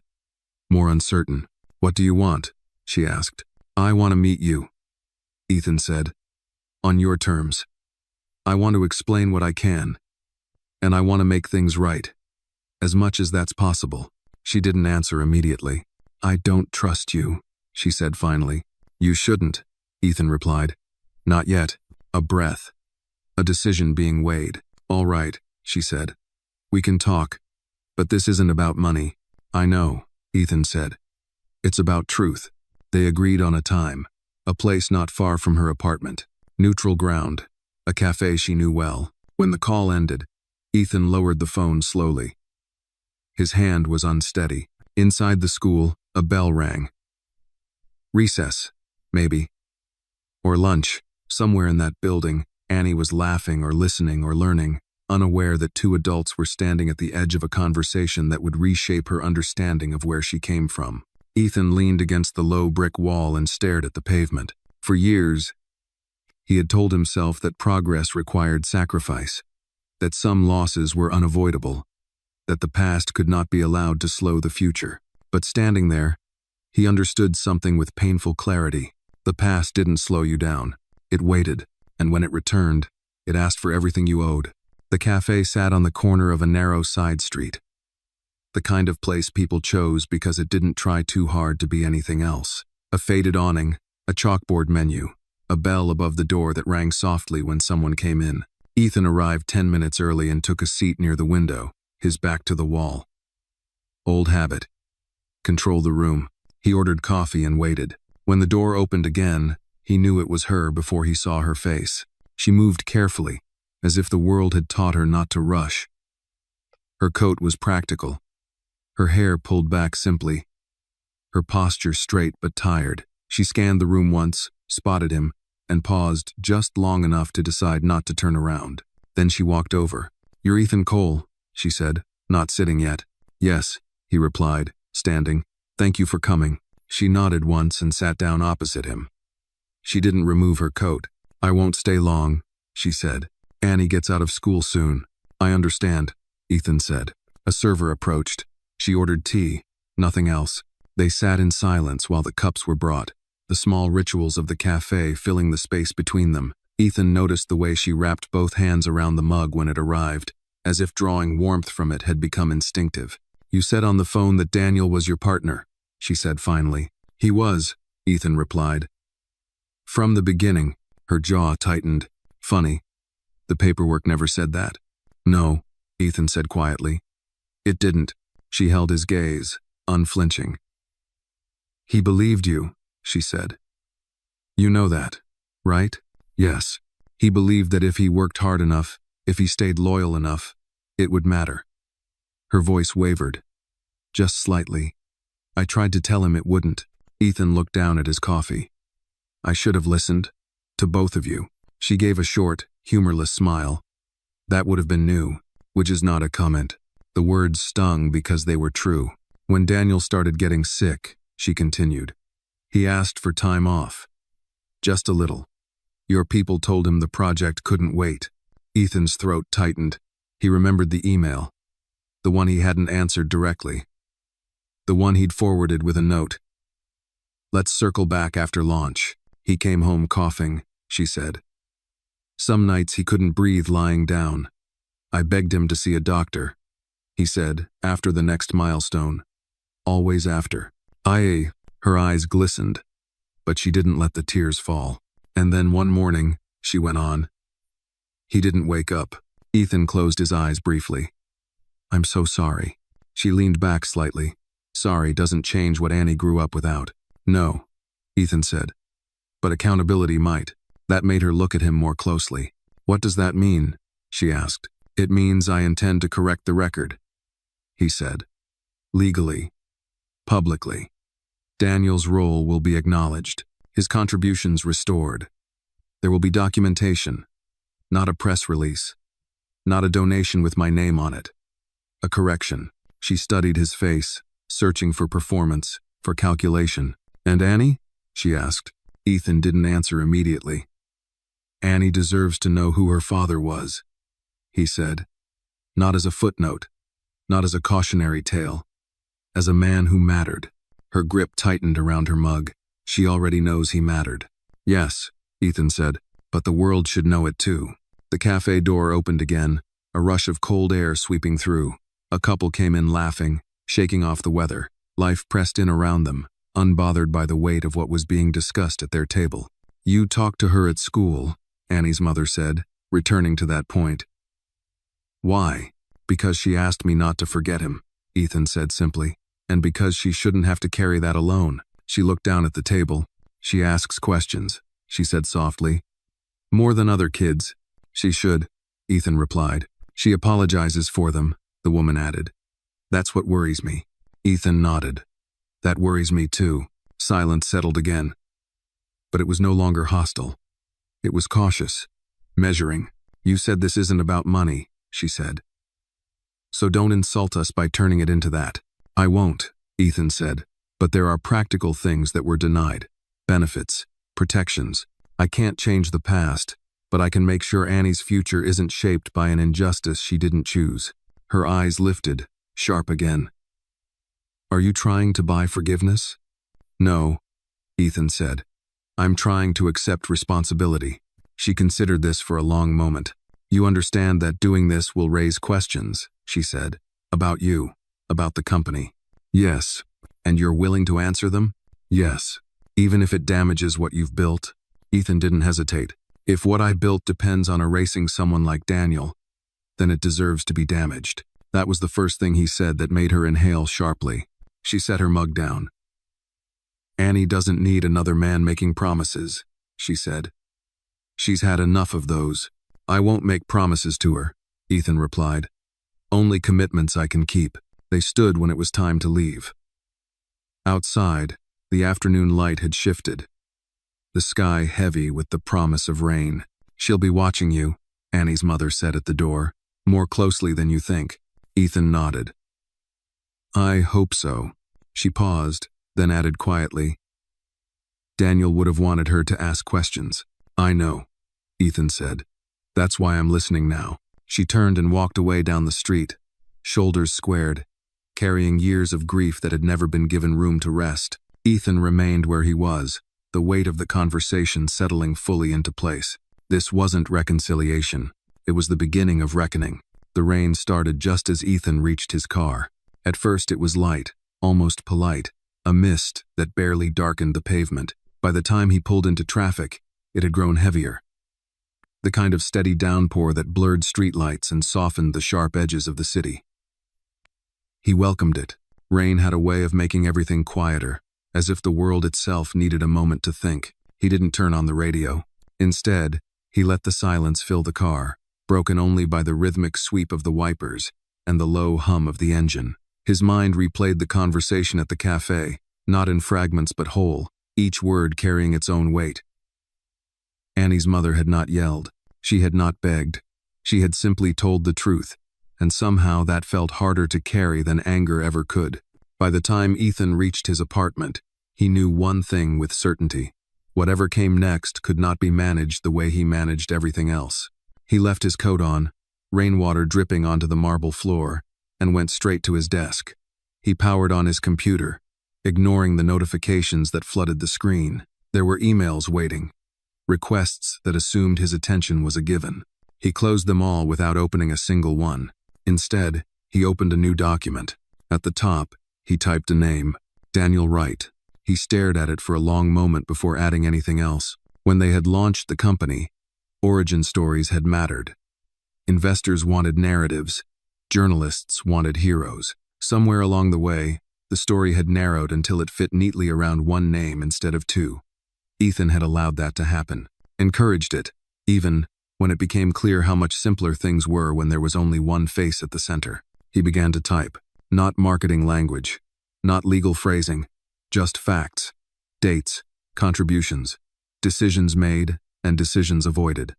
More uncertain. What do you want? She asked. I want to meet you, Ethan said. On your terms. I want to explain what I can. And I want to make things right. As much as that's possible. She didn't answer immediately. I don't trust you, she said finally. You shouldn't, Ethan replied. Not yet. A breath. A decision being weighed. All right, she said. We can talk. But this isn't about money. I know, Ethan said. It's about truth. They agreed on a time. A place not far from her apartment. Neutral ground. A cafe she knew well. When the call ended, Ethan lowered the phone slowly. His hand was unsteady. Inside the school, a bell rang. Recess, maybe. Or lunch. Somewhere in that building, Annie was laughing or listening or learning, unaware that two adults were standing at the edge of a conversation that would reshape her understanding of where she came from. Ethan leaned against the low brick wall and stared at the pavement. For years, he had told himself that progress required sacrifice, that some losses were unavoidable, that the past could not be allowed to slow the future. But standing there, he understood something with painful clarity. The past didn't slow you down. It waited, and when it returned, it asked for everything you owed. The cafe sat on the corner of a narrow side street. The kind of place people chose because it didn't try too hard to be anything else. A faded awning, a chalkboard menu, a bell above the door that rang softly when someone came in. Ethan arrived 10 minutes early and took a seat near the window, his back to the wall. Old habit. Control the room. He ordered coffee and waited. When the door opened again, he knew it was her before he saw her face. She moved carefully, as if the world had taught her not to rush. Her coat was practical. Her hair pulled back simply. Her posture straight but tired. She scanned the room once, spotted him, and paused just long enough to decide not to turn around. Then she walked over. You're Ethan Cole, she said, not sitting yet. Yes, he replied, standing. Thank you for coming. She nodded once and sat down opposite him. She didn't remove her coat. I won't stay long, she said. Annie gets out of school soon. I understand, Ethan said. A server approached. She ordered tea, nothing else. They sat in silence while the cups were brought, the small rituals of the cafe filling the space between them. Ethan noticed the way she wrapped both hands around the mug when it arrived, as if drawing warmth from it had become instinctive. You said on the phone that Daniel was your partner, she said finally. He was, Ethan replied. From the beginning, her jaw tightened. Funny. The paperwork never said that. No, Ethan said quietly. It didn't. She held his gaze, unflinching. He believed you, she said. You know that, right? Yes. He believed that if he worked hard enough, if he stayed loyal enough, it would matter. Her voice wavered. Just slightly. I tried to tell him it wouldn't. Ethan looked down at his coffee. I should have listened. To both of you. She gave a short, humorless smile. That would have been new, which is not a comment. The words stung because they were true. When Daniel started getting sick, she continued, he asked for time off. Just a little. Your people told him the project couldn't wait. Ethan's throat tightened. He remembered the email. The one he hadn't answered directly. The one he'd forwarded with a note. Let's circle back after launch. He came home coughing, she said. Some nights he couldn't breathe lying down. I begged him to see a doctor, he said, after the next milestone. Always after. Her eyes glistened, but she didn't let the tears fall. And then one morning, she went on. He didn't wake up. Ethan closed his eyes briefly. I'm so sorry. She leaned back slightly. Sorry doesn't change what Annie grew up without. No, Ethan said. But accountability might. That made her look at him more closely. What does that mean? She asked. It means I intend to correct the record, he said. Legally. Publicly. Daniel's role will be acknowledged, his contributions restored. There will be documentation, not a press release, not a donation with my name on it. A correction. She studied his face, searching for performance, for calculation. "And Annie?" she asked. Ethan didn't answer immediately. "Annie deserves to know who her father was," he said. "Not as a footnote, not as a cautionary tale, as a man who mattered." Her grip tightened around her mug. "She already knows he mattered." "Yes," Ethan said, "but the world should know it too." The cafe door opened again, a rush of cold air sweeping through. A couple came in laughing, shaking off the weather. Life pressed in around them, unbothered by the weight of what was being discussed at their table. "You talked to her at school," Annie's mother said, returning to that point. "Why?" "Because she asked me not to forget him," Ethan said simply. "And because she shouldn't have to carry that alone." She looked down at the table. "She asks questions," she said softly. "More than other kids." "She should," Ethan replied. "She apologizes for them," the woman added. "That's what worries me." Ethan nodded. "That worries me too." Silence settled again. But it was no longer hostile. It was cautious, measuring. "You said this isn't about money," she said. "So don't insult us by turning it into that." "I won't," Ethan said. "But there are practical things that were denied. Benefits, protections. I can't change the past, but I can make sure Annie's future isn't shaped by an injustice she didn't choose." Her eyes lifted, sharp again. "Are you trying to buy forgiveness?" "No," Ethan said. "I'm trying to accept responsibility." She considered this for a long moment. "You understand that doing this will raise questions," she said. "About you, about the company." "Yes." "And you're willing to answer them?" "Yes." "Even if it damages what you've built?" Ethan didn't hesitate. "If what I built depends on erasing someone like Daniel, then it deserves to be damaged." That was the first thing he said that made her inhale sharply. She set her mug down. "Annie doesn't need another man making promises," she said. "She's had enough of those." "I won't make promises to her," Ethan replied. "Only commitments I can keep." They stood when it was time to leave. Outside, the afternoon light had shifted, the sky heavy with the promise of rain. "She'll be watching you," Annie's mother said at the door. "More closely than you think." Ethan nodded. "I hope so." She paused, then added quietly, "Daniel would have wanted her to ask questions." "I know," Ethan said. "That's why I'm listening now." She turned and walked away down the street, shoulders squared, carrying years of grief that had never been given room to rest. Ethan remained where he was, the weight of the conversation settling fully into place. This wasn't reconciliation. It was the beginning of reckoning. The rain started just as Ethan reached his car. At first it was light, almost polite, a mist that barely darkened the pavement. By the time he pulled into traffic, it had grown heavier. The kind of steady downpour that blurred streetlights and softened the sharp edges of the city. He welcomed it. Rain had a way of making everything quieter, as if the world itself needed a moment to think. He didn't turn on the radio. Instead, he let the silence fill the car, broken only by the rhythmic sweep of the wipers and the low hum of the engine. His mind replayed the conversation at the cafe, not in fragments but whole, each word carrying its own weight. Annie's mother had not yelled. She had not begged. She had simply told the truth, and somehow that felt harder to carry than anger ever could. By the time Ethan reached his apartment, he knew one thing with certainty. Whatever came next could not be managed the way he managed everything else. He left his coat on, rainwater dripping onto the marble floor, and went straight to his desk. He powered on his computer, ignoring the notifications that flooded the screen. There were emails waiting, requests that assumed his attention was a given. He closed them all without opening a single one. Instead, he opened a new document. At the top, he typed a name, Daniel Wright. He stared at it for a long moment before adding anything else. When they had launched the company, origin stories had mattered. Investors wanted narratives. Journalists wanted heroes. Somewhere along the way, the story had narrowed until it fit neatly around one name instead of two. Ethan had allowed that to happen, encouraged it, even when it became clear how much simpler things were when there was only one face at the center. He began to type, not marketing language, not legal phrasing, just facts, dates, contributions, decisions made and decisions avoided.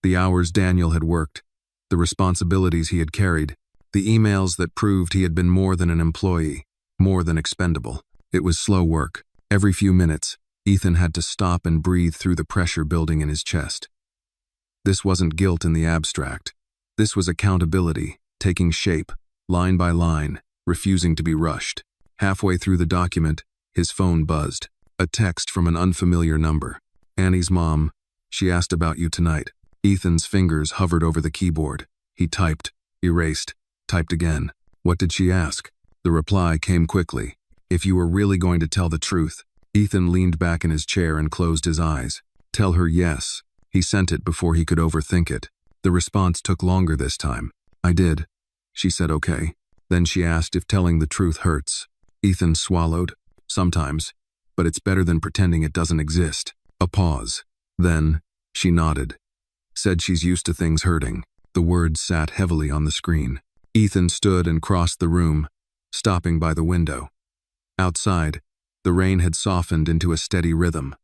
The hours Daniel had worked, the responsibilities he had carried, the emails that proved he had been more than an employee, more than expendable. It was slow work. Every few minutes, Ethan had to stop and breathe through the pressure building in his chest. This wasn't guilt in the abstract. This was accountability, taking shape, line by line, refusing to be rushed. Halfway through the document, his phone buzzed. A text from an unfamiliar number. Annie's mom. She asked about you tonight. Ethan's fingers hovered over the keyboard. He typed, erased, typed again. What did she ask? The reply came quickly. If you were really going to tell the truth. Ethan leaned back in his chair and closed his eyes. Tell her yes. He sent it before he could overthink it. The response took longer this time. I did. She said okay. Then she asked if telling the truth hurts. Ethan swallowed. Sometimes. But it's better than pretending it doesn't exist. A pause. Then, she nodded. Said she's used to things hurting. The words sat heavily on the screen. Ethan stood and crossed the room, stopping by the window. Outside, the rain had softened into a steady rhythm,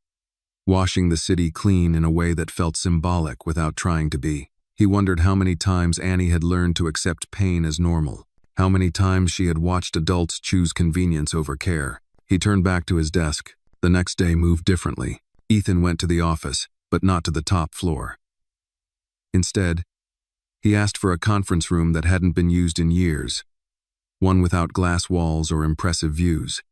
washing the city clean in a way that felt symbolic without trying to be. He wondered how many times Annie had learned to accept pain as normal, how many times she had watched adults choose convenience over care. He turned back to his desk. The next day moved differently. Ethan went to the office, but not to the top floor. Instead, he asked for a conference room that hadn't been used in years, one without glass walls or impressive views.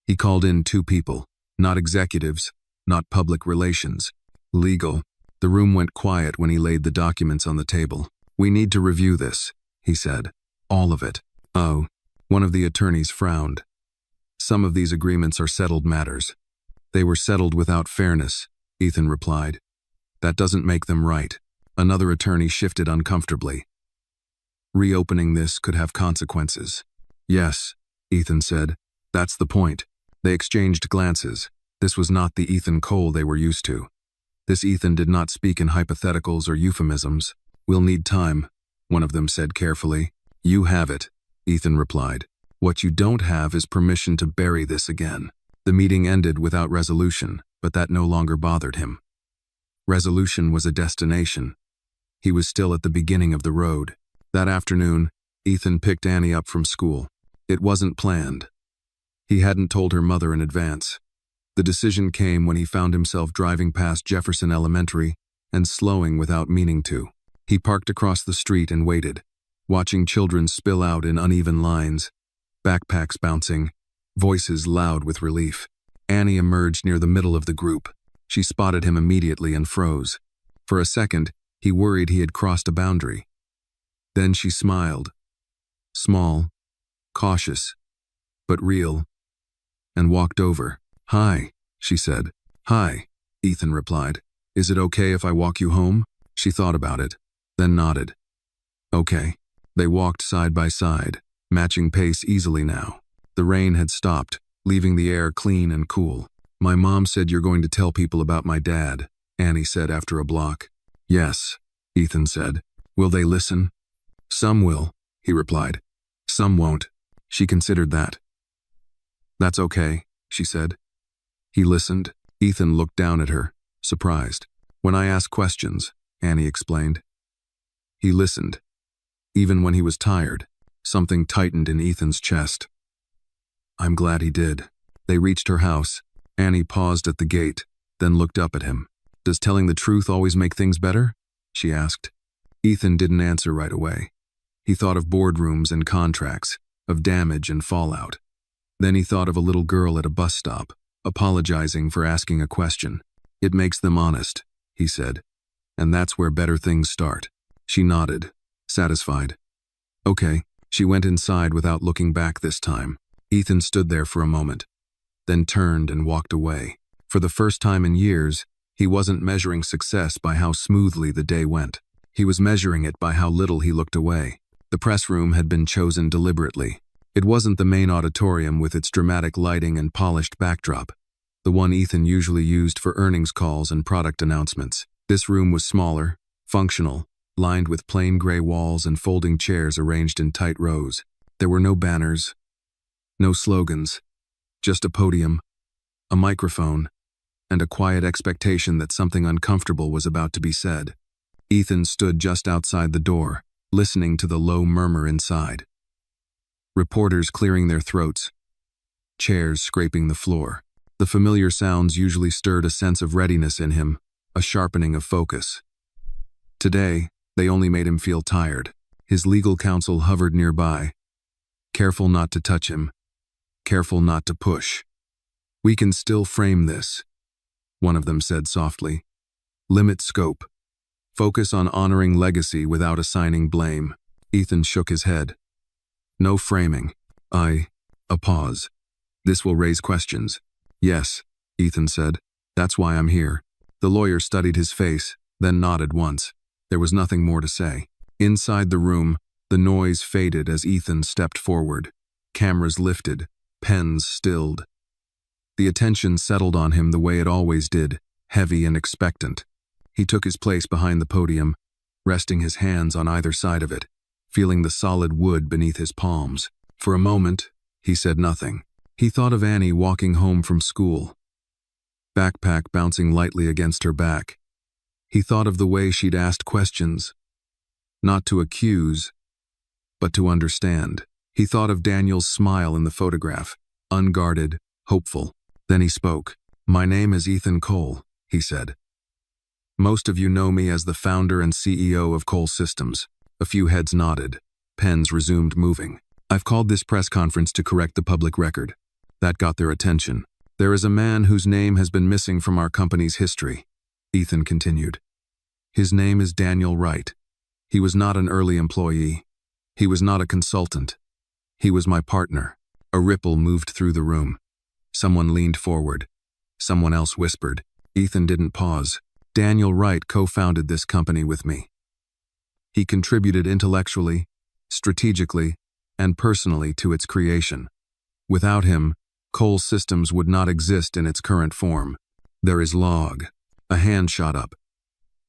He called in 2 people, not executives, not public relations, legal. The room went quiet when he laid the documents on the table. We need to review this, he said. All of it. Oh, one of the attorneys frowned. Some of these agreements are settled matters. They were settled without fairness, Ethan replied. That doesn't make them right. Another attorney shifted uncomfortably. Reopening this could have consequences. Yes, Ethan said. That's the point. They exchanged glances. This was not the Ethan Cole they were used to. This Ethan did not speak in hypotheticals or euphemisms. We'll need time, one of them said carefully. You have it, Ethan replied. What you don't have is permission to bury this again. The meeting ended without resolution, but that no longer bothered him. Resolution was a destination. He was still at the beginning of the road. That afternoon, Ethan picked Annie up from school. It wasn't planned. He hadn't told her mother in advance. The decision came when he found himself driving past Jefferson Elementary and slowing without meaning to. He parked across the street and waited, watching children spill out in uneven lines, backpacks bouncing, voices loud with relief. Annie emerged near the middle of the group. She spotted him immediately and froze. For a second, he worried he had crossed a boundary. Then she smiled. Small, cautious, but real, and walked over. Hi, she said. Hi, Ethan replied. Is it okay if I walk you home? She thought about it, then nodded. Okay. They walked side by side, matching pace easily now. The rain had stopped, leaving the air clean and cool. My mom said you're going to tell people about my dad, Annie said after a block. Yes, Ethan said. Will they listen? Some will, he replied. Some won't. She considered that. That's okay, she said. He listened. Ethan looked down at her, surprised. When I ask questions, Annie explained. He listened. Even when he was tired, something tightened in Ethan's chest. I'm glad he did. They reached her house. Annie paused at the gate, then looked up at him. Does telling the truth always make things better? She asked. Ethan didn't answer right away. He thought of boardrooms and contracts, of damage and fallout. Then he thought of a little girl at a bus stop, apologizing for asking a question. It makes them honest, he said. And that's where better things start. She nodded, satisfied. Okay. She went inside without looking back this time. Ethan stood there for a moment, then turned and walked away. For the first time in years, he wasn't measuring success by how smoothly the day went. He was measuring it by how little he looked away. The press room had been chosen deliberately. It wasn't the main auditorium with its dramatic lighting and polished backdrop, the one Ethan usually used for earnings calls and product announcements. This room was smaller, functional, lined with plain gray walls and folding chairs arranged in tight rows. There were no banners, no slogans, just a podium, a microphone, and a quiet expectation that something uncomfortable was about to be said. Ethan stood just outside the door, listening to the low murmur inside. Reporters clearing their throats, chairs scraping the floor. The familiar sounds usually stirred a sense of readiness in him, a sharpening of focus. Today, they only made him feel tired. His legal counsel hovered nearby. Careful not to touch him. Careful not to push. "We can still frame this," one of them said softly. "Limit scope. Focus on honoring legacy without assigning blame." Ethan shook his head. "No framing. A pause. This will raise questions." "Yes," Ethan said. "That's why I'm here." The lawyer studied his face, then nodded once. There was nothing more to say. Inside the room, the noise faded as Ethan stepped forward. Cameras lifted, pens stilled. The attention settled on him the way it always did, heavy and expectant. He took his place behind the podium, resting his hands on either side of it, feeling the solid wood beneath his palms. For a moment, he said nothing. He thought of Annie walking home from school, backpack bouncing lightly against her back. He thought of the way she'd asked questions, not to accuse, but to understand. He thought of Daniel's smile in the photograph, unguarded, hopeful. Then he spoke. "My name is Ethan Cole," he said. "Most of you know me as the founder and CEO of Cole Systems." A few heads nodded. Pens resumed moving. "I've called this press conference to correct the public record." That got their attention. "There is a man whose name has been missing from our company's history," Ethan continued. "His name is Daniel Wright. He was not an early employee. He was not a consultant. He was my partner." A ripple moved through the room. Someone leaned forward. Someone else whispered. Ethan didn't pause. "Daniel Wright co-founded this company with me. He contributed intellectually, strategically, and personally to its creation. Without him, Cole Systems would not exist in its current form. There is log." A hand shot up.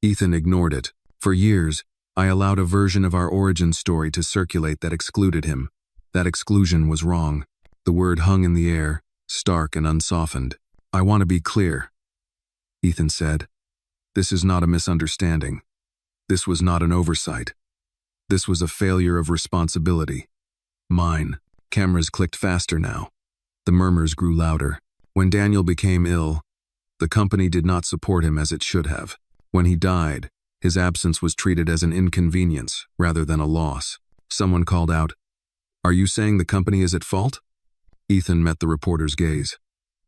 Ethan ignored it. "For years, I allowed a version of our origin story to circulate that excluded him. That exclusion was wrong." The word hung in the air, stark and unsoftened. "I want to be clear," Ethan said. "This is not a misunderstanding. This was not an oversight. This was a failure of responsibility. Mine." Cameras clicked faster now. The murmurs grew louder. When Daniel became ill, the company did not support him as it should have. When he died, his absence was treated as an inconvenience rather than a loss. Someone called out, "Are you saying the company is at fault?" Ethan met the reporter's gaze.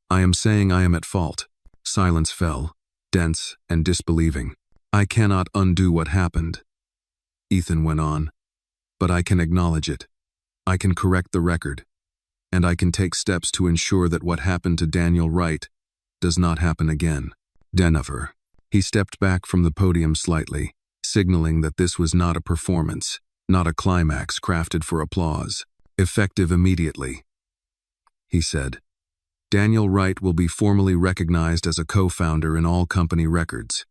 "I am saying I am at fault." Silence fell, dense and disbelieving. "I cannot undo what happened," Ethan went on, "but I can acknowledge it. I can correct the record. And I can take steps to ensure that what happened to Daniel Wright does not happen again." Denver. He stepped back from the podium slightly, signaling that this was not a performance, not a climax crafted for applause. "Effective immediately," he said. "Daniel Wright will be formally recognized as a co-founder in all company records.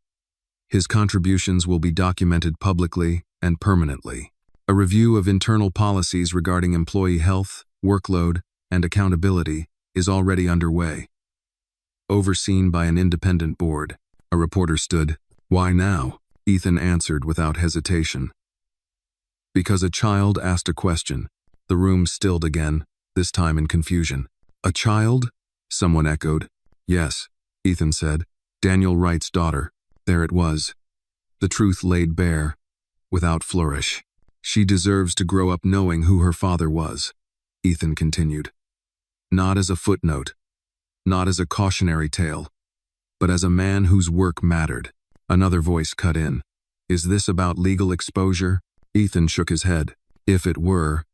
His contributions will be documented publicly and permanently. A review of internal policies regarding employee health, workload, and accountability is already underway, overseen by an independent board." A reporter stood. "Why now?" Ethan answered without hesitation. "Because a child asked a question." The room stilled again, this time in confusion. "A child?" someone echoed. "Yes," Ethan said. "Daniel Wright's daughter." There it was. The truth laid bare, without flourish. "She deserves to grow up knowing who her father was," Ethan continued. "Not as a footnote, not as a cautionary tale, but as a man whose work mattered." Another voice cut in. "Is this about legal exposure?" Ethan shook his head. "If it were,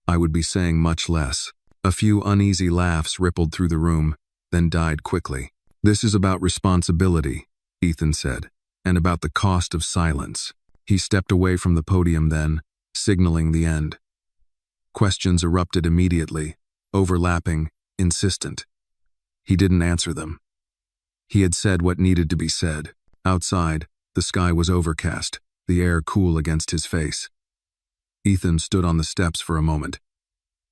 I would be saying much less." A few uneasy laughs rippled through the room, then died quickly. "This is about responsibility," Ethan said, "and about the cost of silence." He stepped away from the podium then, signaling the end. Questions erupted immediately, overlapping, insistent. He didn't answer them. He had said what needed to be said. Outside, the sky was overcast, the air cool against his face. Ethan stood on the steps for a moment,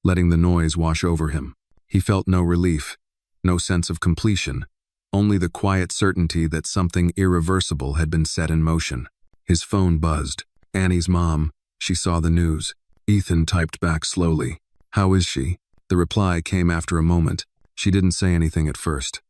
letting the noise wash over him. He felt no relief, no sense of completion, only the quiet certainty that something irreversible had been set in motion. His phone buzzed. Annie's mom. She saw the news. Ethan typed back slowly. "How is she?" The reply came after a moment. She didn't say anything at first.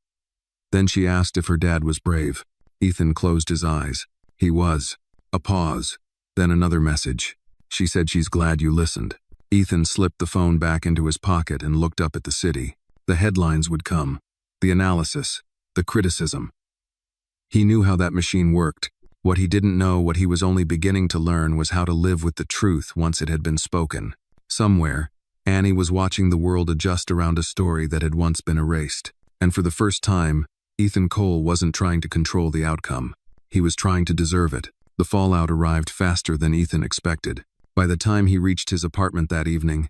Then she asked if her dad was brave. Ethan closed his eyes. He was. A pause. Then another message. She said she's glad you listened. Ethan slipped the phone back into his pocket and looked up at the city. The headlines would come. The analysis. The criticism. He knew how that machine worked. What he didn't know, what he was only beginning to learn, was how to live with the truth once it had been spoken. Somewhere, Annie was watching the world adjust around a story that had once been erased. And for the first time, Ethan Cole wasn't trying to control the outcome. He was trying to deserve it. The fallout arrived faster than Ethan expected. By the time he reached his apartment that evening,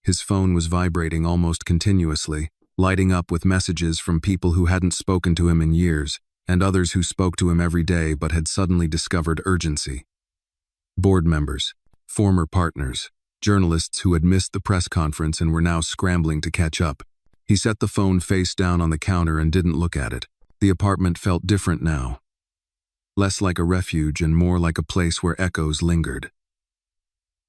his phone was vibrating almost continuously, lighting up with messages from people who hadn't spoken to him in years, and others who spoke to him every day but had suddenly discovered urgency. Board members, former partners, journalists who had missed the press conference and were now scrambling to catch up. He set the phone face down on the counter and didn't look at it. The apartment felt different now. Less like a refuge and more like a place where echoes lingered.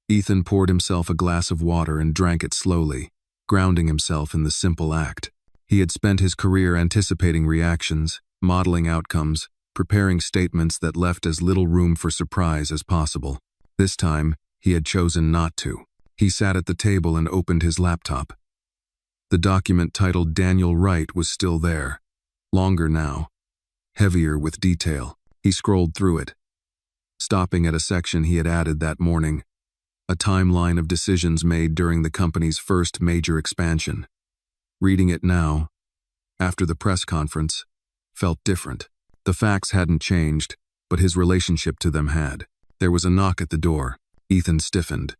Ethan poured himself a glass of water and drank it slowly, grounding himself in the simple act. He had spent his career anticipating reactions, modeling outcomes, preparing statements that left as little room for surprise as possible. This time, he had chosen not to. He sat at the table and opened his laptop. The document titled Daniel Wright was still there. Longer now. Heavier with detail. He scrolled through it, stopping at a section he had added that morning. A timeline of decisions made during the company's first major expansion. Reading it now, after the press conference, felt different. The facts hadn't changed, but his relationship to them had. There was a knock at the door. Ethan stiffened.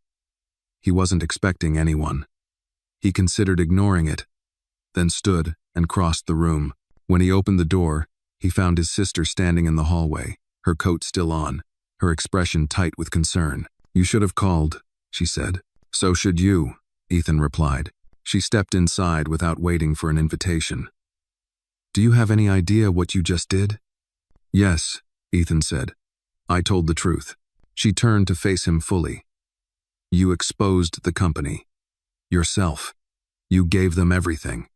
He wasn't expecting anyone. He considered ignoring it, then stood and crossed the room. When he opened the door, he found his sister standing in the hallway, her coat still on, her expression tight with concern. "You should have called," she said. "So should you," Ethan replied. She stepped inside without waiting for an invitation. "Do you have any idea what you just did?" "Yes," Ethan said. "I told the truth." She turned to face him fully. "You exposed the company. Yourself. You gave them everything."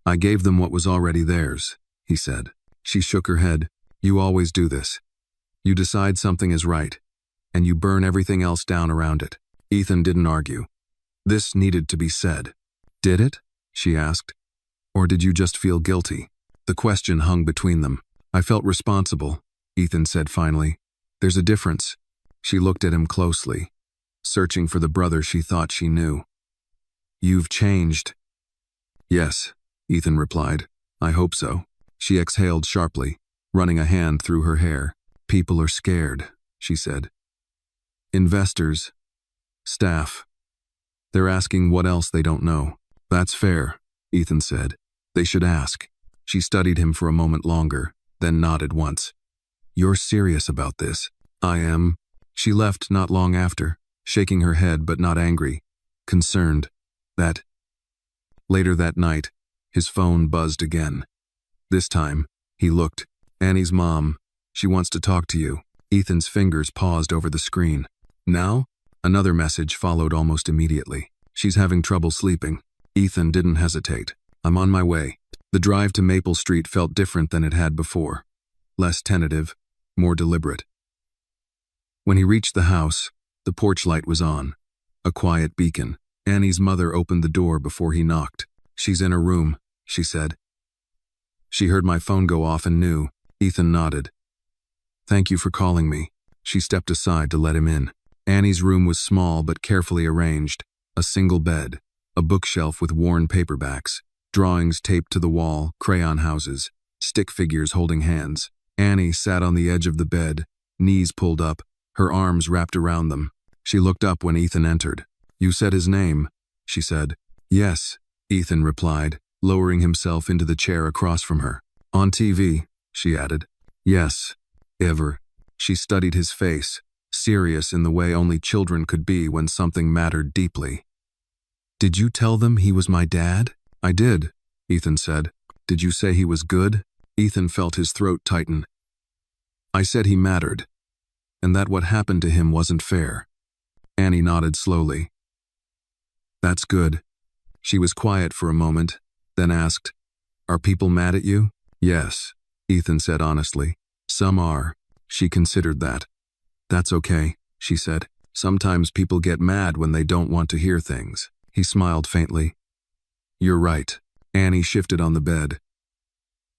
"I gave them what was already theirs," he said. She shook her head. "You always do this. You decide something is right, and you burn everything else down around it." Ethan didn't argue. This needed to be said. "Did it?" she asked. "Or did you just feel guilty?" The question hung between them. "I felt responsible," Ethan said finally. "There's a difference." She looked at him closely, searching for the brother she thought she knew. "You've changed." "Yes," Ethan replied. "I hope so." She exhaled sharply, running a hand through her hair. "People are scared," she said. "Investors. Staff. They're asking what else they don't know." "That's fair," Ethan said. "They should ask." She studied him for a moment longer, then nodded once. "You're serious about this?" "I am." She left not long after, shaking her head but not angry, concerned. Later that night, his phone buzzed again. This time, he looked. "Annie's mom. She wants to talk to you." Ethan's fingers paused over the screen. "Now?" Another message followed almost immediately. "She's having trouble sleeping." Ethan didn't hesitate. "I'm on my way." The drive to Maple Street felt different than it had before. Less tentative, more deliberate. When he reached the house, the porch light was on. A quiet beacon. Annie's mother opened the door before he knocked. "She's in her room," she said. She heard my phone go off and knew. Ethan nodded. "Thank you for calling me." She stepped aside to let him in. Annie's room was small but carefully arranged. A single bed, a bookshelf with worn paperbacks, drawings taped to the wall, crayon houses, stick figures holding hands. Annie sat on the edge of the bed, knees pulled up, her arms wrapped around them. She looked up when Ethan entered. "You said his name," she said. "Yes," Ethan replied, lowering himself into the chair across from her. "On TV," she added. "Yes, ever." She studied his face, serious in the way only children could be when something mattered deeply. "Did you tell them he was my dad?" "I did," Ethan said. "Did you say he was good?" Ethan felt his throat tighten. "I said he mattered, and that what happened to him wasn't fair." Annie nodded slowly. "That's good." She was quiet for a moment, then asked, Are people mad at you? Yes, Ethan said honestly. Some are. She considered that. That's okay, she said. Sometimes people get mad when they don't want to hear things. He smiled faintly. You're right. Annie shifted on the bed.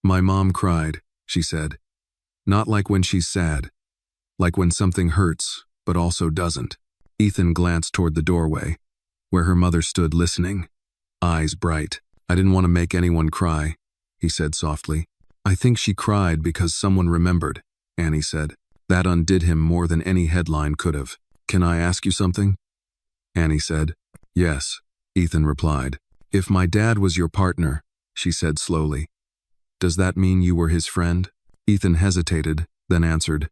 My mom cried, she said. Not like when she's sad. Like when something hurts, but also doesn't. Ethan glanced toward the doorway, where her mother stood listening, eyes bright. I didn't want to make anyone cry, he said softly. I think she cried because someone remembered, Annie said. That undid him more than any headline could have. Can I ask you something? Annie said. Yes, Ethan replied. If my dad was your partner, she said slowly, does that mean you were his friend? Ethan hesitated, then answered.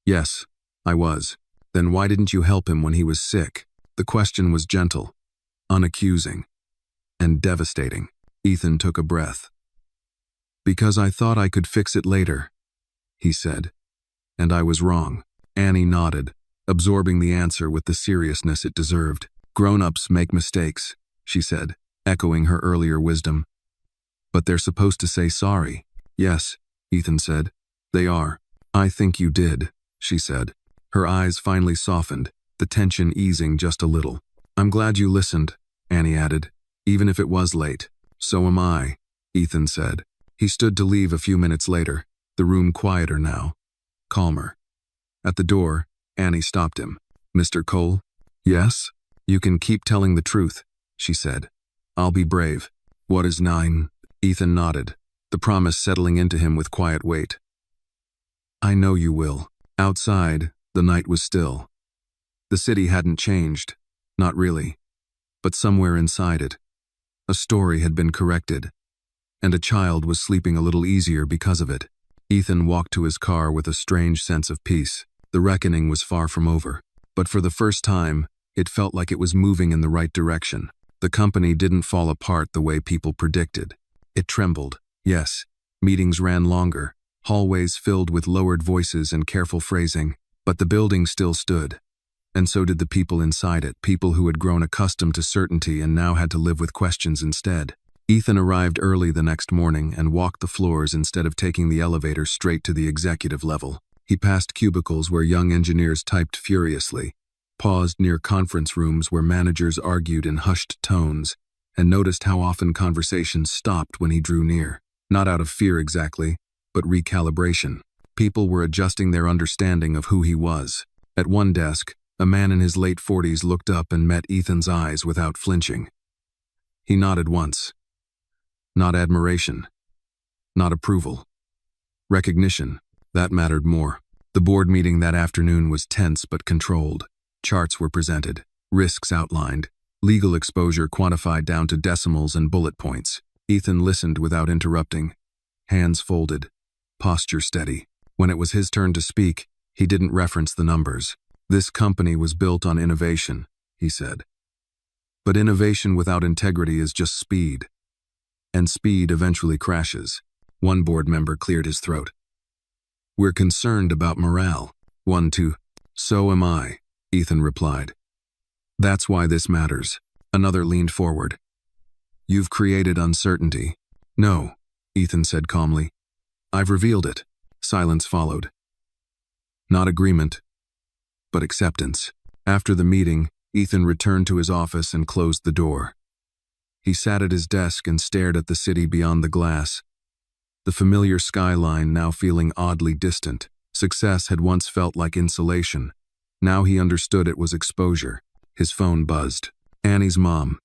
Yes, I was. Then why didn't you help him when he was sick? The question was gentle, unaccusing, and devastating. Ethan took a breath. Because I thought I could fix it later, he said. And I was wrong. Annie nodded, absorbing the answer with the seriousness it deserved. Grown-ups make mistakes, she said, echoing her earlier wisdom. But they're supposed to say sorry. Yes, Ethan said. They are. I think you did, she said. Her eyes finally softened, the tension easing just a little. I'm glad you listened, Annie added, even if it was late. So am I, Ethan said. He stood to leave a few minutes later, the room quieter now, calmer. At the door, Annie stopped him. Mr. Cole? Yes? You can keep telling the truth, she said. I'll be brave. What is 9? Ethan nodded, the promise settling into him with quiet weight. I know you will. Outside, the night was still. The city hadn't changed, not really, but somewhere inside it, a story had been corrected, and a child was sleeping a little easier because of it. Ethan walked to his car with a strange sense of peace. The reckoning was far from over, but for the first time, it felt like it was moving in the right direction. The company didn't fall apart the way people predicted. It trembled, yes. Meetings ran longer, hallways filled with lowered voices and careful phrasing, but the building still stood. And so did the people inside it, people who had grown accustomed to certainty and now had to live with questions instead. Ethan arrived early the next morning and walked the floors instead of taking the elevator straight to the executive level. He passed cubicles where young engineers typed furiously, paused near conference rooms where managers argued in hushed tones, and noticed how often conversations stopped when he drew near. Not out of fear exactly, but recalibration. People were adjusting their understanding of who he was. At one desk, a man in his late 40s looked up and met Ethan's eyes without flinching. He nodded once. Not admiration. Not approval. Recognition. That mattered more. The board meeting that afternoon was tense but controlled. Charts were presented, risks outlined, legal exposure quantified down to decimals and bullet points. Ethan listened without interrupting, hands folded, posture steady. When it was his turn to speak, he didn't reference the numbers. This company was built on innovation, he said. But innovation without integrity is just speed. And speed eventually crashes. One board member cleared his throat. We're concerned about morale. 1, 2. So am I, Ethan replied. That's why this matters. Another leaned forward. You've created uncertainty. No, Ethan said calmly. I've revealed it. Silence followed. Not agreement, but acceptance. After the meeting, Ethan returned to his office and closed the door. He sat at his desk and stared at the city beyond the glass, the familiar skyline now feeling oddly distant. Success had once felt like insulation. Now he understood it was exposure. His phone buzzed. Annie's mom.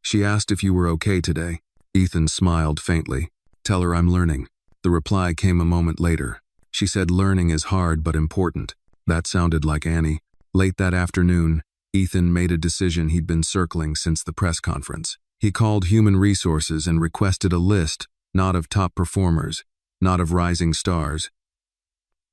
She asked if you were okay today. Ethan smiled faintly. Tell her I'm learning. The reply came a moment later. She said learning is hard but important. That sounded like Annie. Late that afternoon, Ethan made a decision he'd been circling since the press conference. He called Human Resources and requested a list, not of top performers, not of rising stars,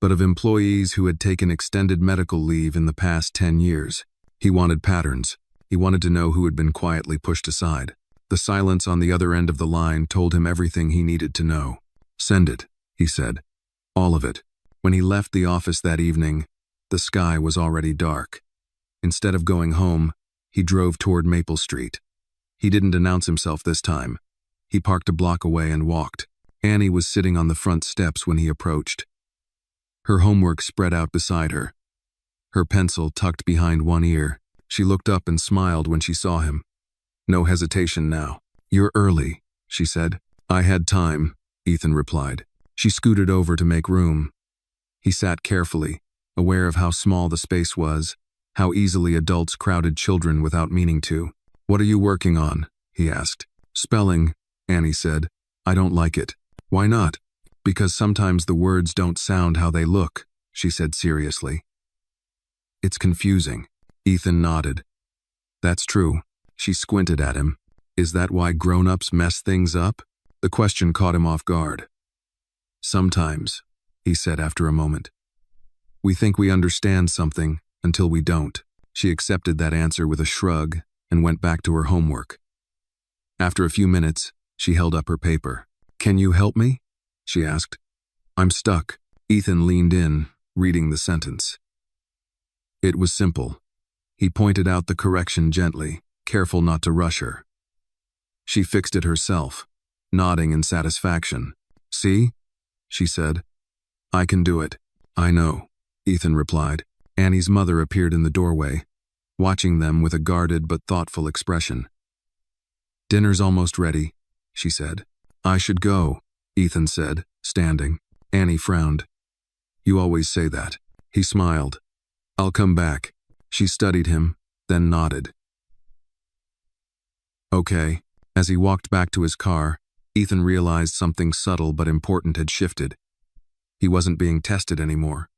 but of employees who had taken extended medical leave in the past 10 years. He wanted patterns. He wanted to know who had been quietly pushed aside. The silence on the other end of the line told him everything he needed to know. Send it, he said. All of it. When he left the office that evening, the sky was already dark. Instead of going home, he drove toward Maple Street. He didn't announce himself this time. He parked a block away and walked. Annie was sitting on the front steps when he approached. Her homework spread out beside her, her pencil tucked behind one ear. She looked up and smiled when she saw him. No hesitation now. "You're early," she said. "I had time," Ethan replied. She scooted over to make room. He sat carefully, aware of how small the space was, how easily adults crowded children without meaning to. "What are you working on?" he asked. "Spelling," Annie said. "I don't like it." "Why not?" "Because sometimes the words don't sound how they look," she said seriously. "It's confusing." Ethan nodded. "That's true." She squinted at him. "Is that why grown-ups mess things up?" The question caught him off guard. "Sometimes," he said after a moment. "We think we understand something until we don't." She accepted that answer with a shrug and went back to her homework. After a few minutes, she held up her paper. "Can you help me?" she asked. "I'm stuck." Ethan leaned in, reading the sentence. It was simple. He pointed out the correction gently, careful not to rush her. She fixed it herself, nodding in satisfaction. "See?" she said. "I can do it." "I know," Ethan replied. Annie's mother appeared in the doorway, watching them with a guarded but thoughtful expression. "Dinner's almost ready," she said. "I should go," Ethan said, standing. Annie frowned. "You always say that." He smiled. "I'll come back." She studied him, then nodded. "Okay." As he walked back to his car, Ethan realized something subtle but important had shifted. He wasn't being tested anymore.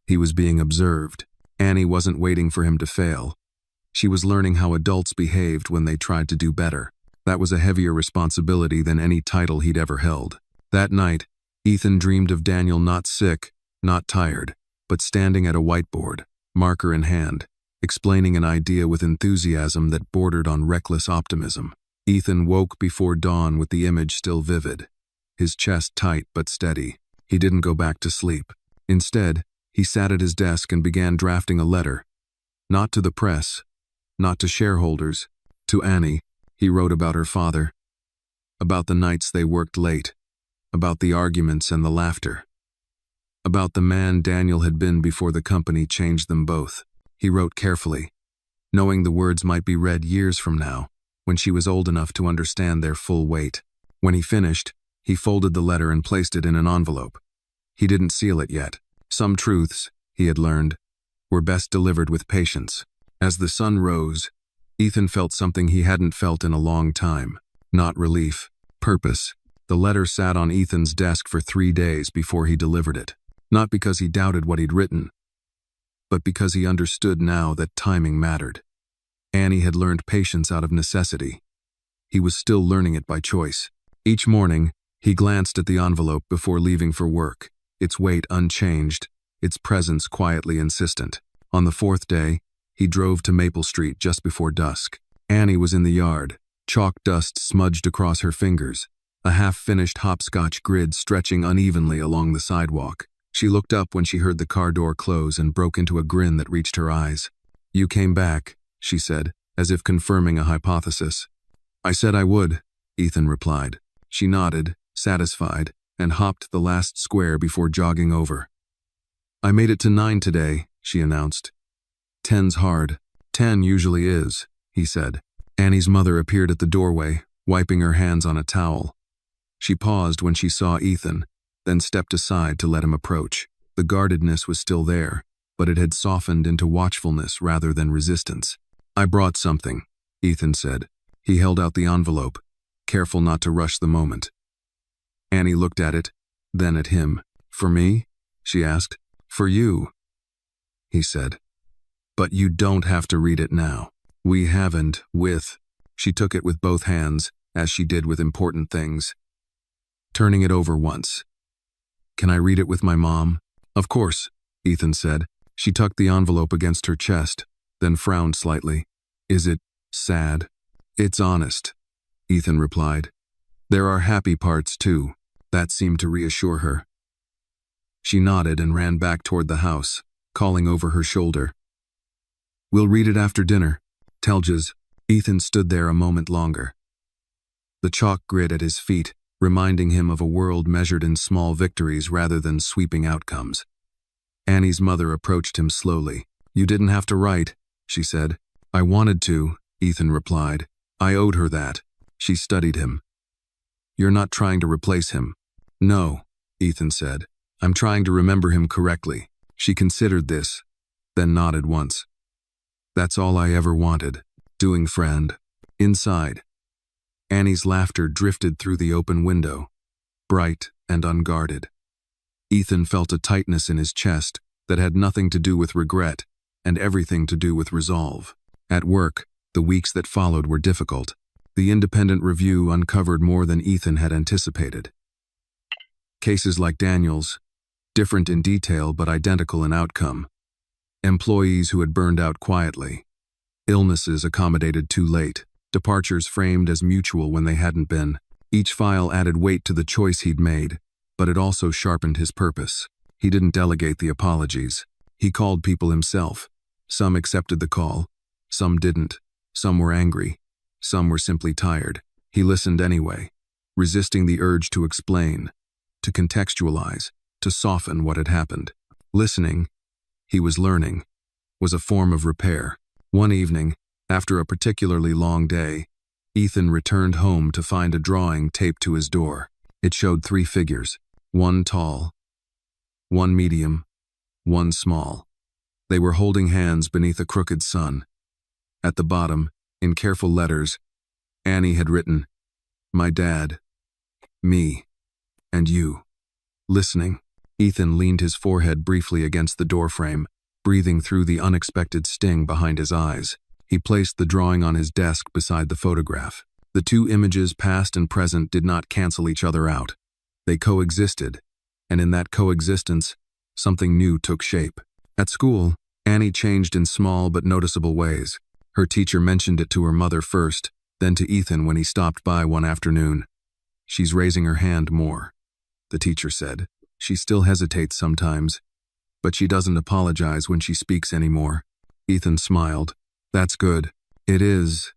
He was being observed. Annie wasn't waiting for him to fail. She was learning how adults behaved when they tried to do better. That was a heavier responsibility than any title he'd ever held. That night, Ethan dreamed of Daniel not sick, not tired, but standing at a whiteboard, marker in hand, explaining an idea with enthusiasm that bordered on reckless optimism. Ethan woke before dawn with the image still vivid, his chest tight but steady. He didn't go back to sleep. Instead, he sat at his desk and began drafting a letter. Not to the press, not to shareholders, to Annie. He wrote about her father, about the nights they worked late, about the arguments and the laughter, about the man Daniel had been before the company changed them both. He wrote carefully, knowing the words might be read years from now, when she was old enough to understand their full weight. When he finished, he folded the letter and placed it in an envelope. He didn't seal it yet. Some truths, he had learned, were best delivered with patience. As the sun rose, Ethan felt something he hadn't felt in a long time. Not relief, purpose. The letter sat on Ethan's desk for 3 days before he delivered it. Not because he doubted what he'd written, but because he understood now that timing mattered. Annie had learned patience out of necessity. He was still learning it by choice. Each morning, he glanced at the envelope before leaving for work, its weight unchanged, its presence quietly insistent. On the 4th day, he drove to Maple Street just before dusk. Annie was in the yard, chalk dust smudged across her fingers, a half-finished hopscotch grid stretching unevenly along the sidewalk. She looked up when she heard the car door close and broke into a grin that reached her eyes. "You came back," she said, as if confirming a hypothesis. "I said I would," Ethan replied. She nodded, satisfied, and hopped the last square before jogging over. "I made it to 9 today," she announced. "10's hard." "10 usually is," he said. Annie's mother appeared at the doorway, wiping her hands on a towel. She paused when she saw Ethan, then stepped aside to let him approach. The guardedness was still there, but it had softened into watchfulness rather than resistance. "I brought something," Ethan said. He held out the envelope, careful not to rush the moment. Annie looked at it, then at him. "For me?" she asked. "For you," he said. "But you don't have to read it now. We haven't, with..." She took it with both hands, as she did with important things, turning it over once. "Can I read it with my mom?" "Of course," Ethan said. She tucked the envelope against her chest, then frowned slightly. "Is it sad?" "It's honest," Ethan replied. "There are happy parts, too." That seemed to reassure her. She nodded and ran back toward the house, calling over her shoulder. "We'll read it after dinner. Telges." Ethan stood there a moment longer. the chalk grid at his feet, reminding him of a world measured in small victories rather than sweeping outcomes. Annie's mother approached him slowly. "You didn't have to write," she said. "I wanted to," Ethan replied. "I owed her that." She studied him. "You're not trying to replace him." "No," Ethan said. "I'm trying to remember him correctly." She considered this, then nodded once. "That's all I ever wanted. Doing friend." Inside, Annie's laughter drifted through the open window, bright and unguarded. Ethan felt a tightness in his chest that had nothing to do with regret and everything to do with resolve. At work, the weeks that followed were difficult. The independent review uncovered more than Ethan had anticipated. Cases like Daniel's, different in detail but identical in outcome. Employees who had burned out quietly. Illnesses accommodated too late. Departures framed as mutual when they hadn't been. Each file added weight to the choice he'd made, but it also sharpened his purpose. He didn't delegate the apologies. He called people himself. Some accepted the call. Some didn't. Some were angry. Some were simply tired. He listened anyway, resisting the urge to explain, to contextualize, to soften what had happened. Listening, he was learning, was a form of repair. One evening, after a particularly long day, Ethan returned home to find a drawing taped to his door. It showed 3 figures, one tall, one medium, one small. They were holding hands beneath a crooked sun. At the bottom, in careful letters, Annie had written, "My dad, me, and you." Listening, Ethan leaned his forehead briefly against the doorframe, breathing through the unexpected sting behind his eyes. He placed the drawing on his desk beside the photograph. The 2 images, past and present, did not cancel each other out. They coexisted, and in that coexistence, something new took shape. At school, Annie changed in small but noticeable ways. Her teacher mentioned it to her mother first, then to Ethan when he stopped by one afternoon. "She's raising her hand more," the teacher said. "She still hesitates sometimes, but she doesn't apologize when she speaks anymore." Ethan smiled. "That's good." "It is,"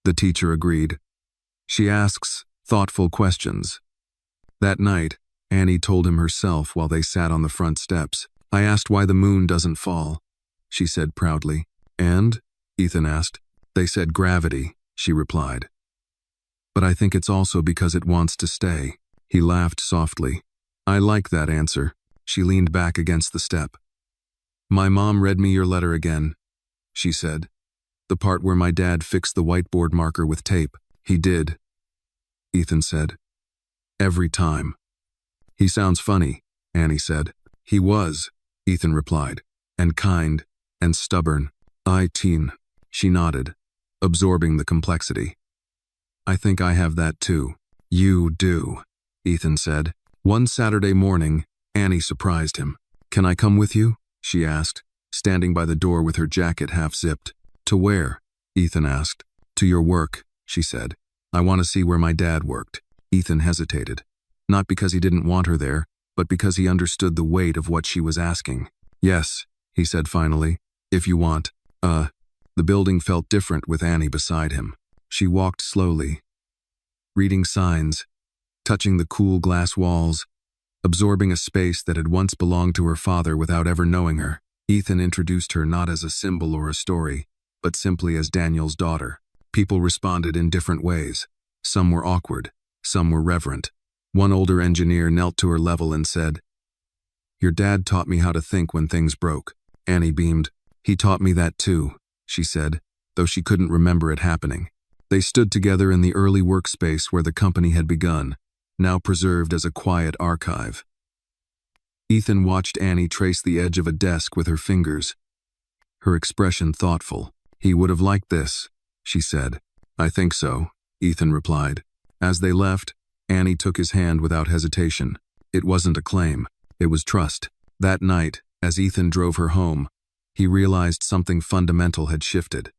the teacher agreed. "She asks thoughtful questions." That night, Annie told him herself while they sat on the front steps. "I asked why the moon doesn't fall," she said proudly. "And?" Ethan asked. "They said gravity," she replied. "But I think it's also because it wants to stay." He laughed softly. "I like that answer." She leaned back against the step. "My mom read me your letter again," she said. "The part where my dad fixed the whiteboard marker with tape." "He did," Ethan said. "Every time." "He sounds funny," Annie said. "He was," Ethan replied. "And kind, and stubborn." "Teen." She nodded, absorbing the complexity. "I think I have that too." "You do," Ethan said. One Saturday morning, Annie surprised him. "Can I come with you?" she asked, standing by the door with her jacket half-zipped. "To where?" Ethan asked. "To your work," she said. "I want to see where my dad worked." Ethan hesitated. Not because he didn't want her there, but because he understood the weight of what she was asking. "Yes," he said finally, "if you want." The building felt different with Annie beside him. She walked slowly, reading signs, touching the cool glass walls, absorbing a space that had once belonged to her father without ever knowing her. Ethan introduced her not as a symbol or a story, but simply as Daniel's daughter. People responded in different ways. Some were awkward, some were reverent. One older engineer knelt to her level and said, "Your dad taught me how to think when things broke." Annie beamed. "He taught me that too," she said, though she couldn't remember it happening. They stood together in the early workspace where the company had begun, now preserved as a quiet archive. Ethan watched Annie trace the edge of a desk with her fingers, her expression thoughtful. "He would have liked this," she said. "I think so," Ethan replied. As they left, Annie took his hand without hesitation. It wasn't a claim, it was trust. That night, as Ethan drove her home, he realized something fundamental had shifted.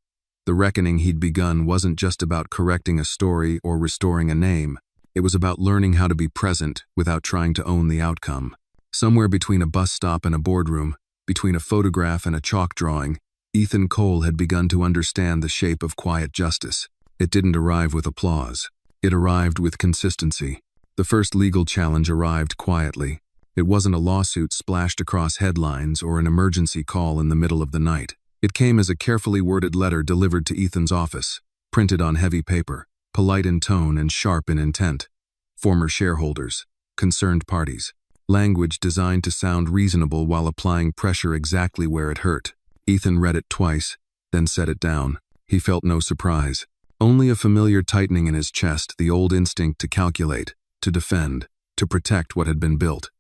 The reckoning he'd begun wasn't just about correcting a story or restoring a name. It was about learning how to be present without trying to own the outcome. Somewhere between a bus stop and a boardroom, between a photograph and a chalk drawing, Ethan Cole had begun to understand the shape of quiet justice. It didn't arrive with applause. It arrived with consistency. The first legal challenge arrived quietly. It wasn't a lawsuit splashed across headlines or an emergency call in the middle of the night. It came as a carefully worded letter delivered to Ethan's office, printed on heavy paper, polite in tone and sharp in intent. Former shareholders, concerned parties. Language designed to sound reasonable while applying pressure exactly where it hurt. Ethan read it twice, then set it down. He felt no surprise. Only a familiar tightening in his chest, the old instinct to calculate, to defend, to protect what had been built.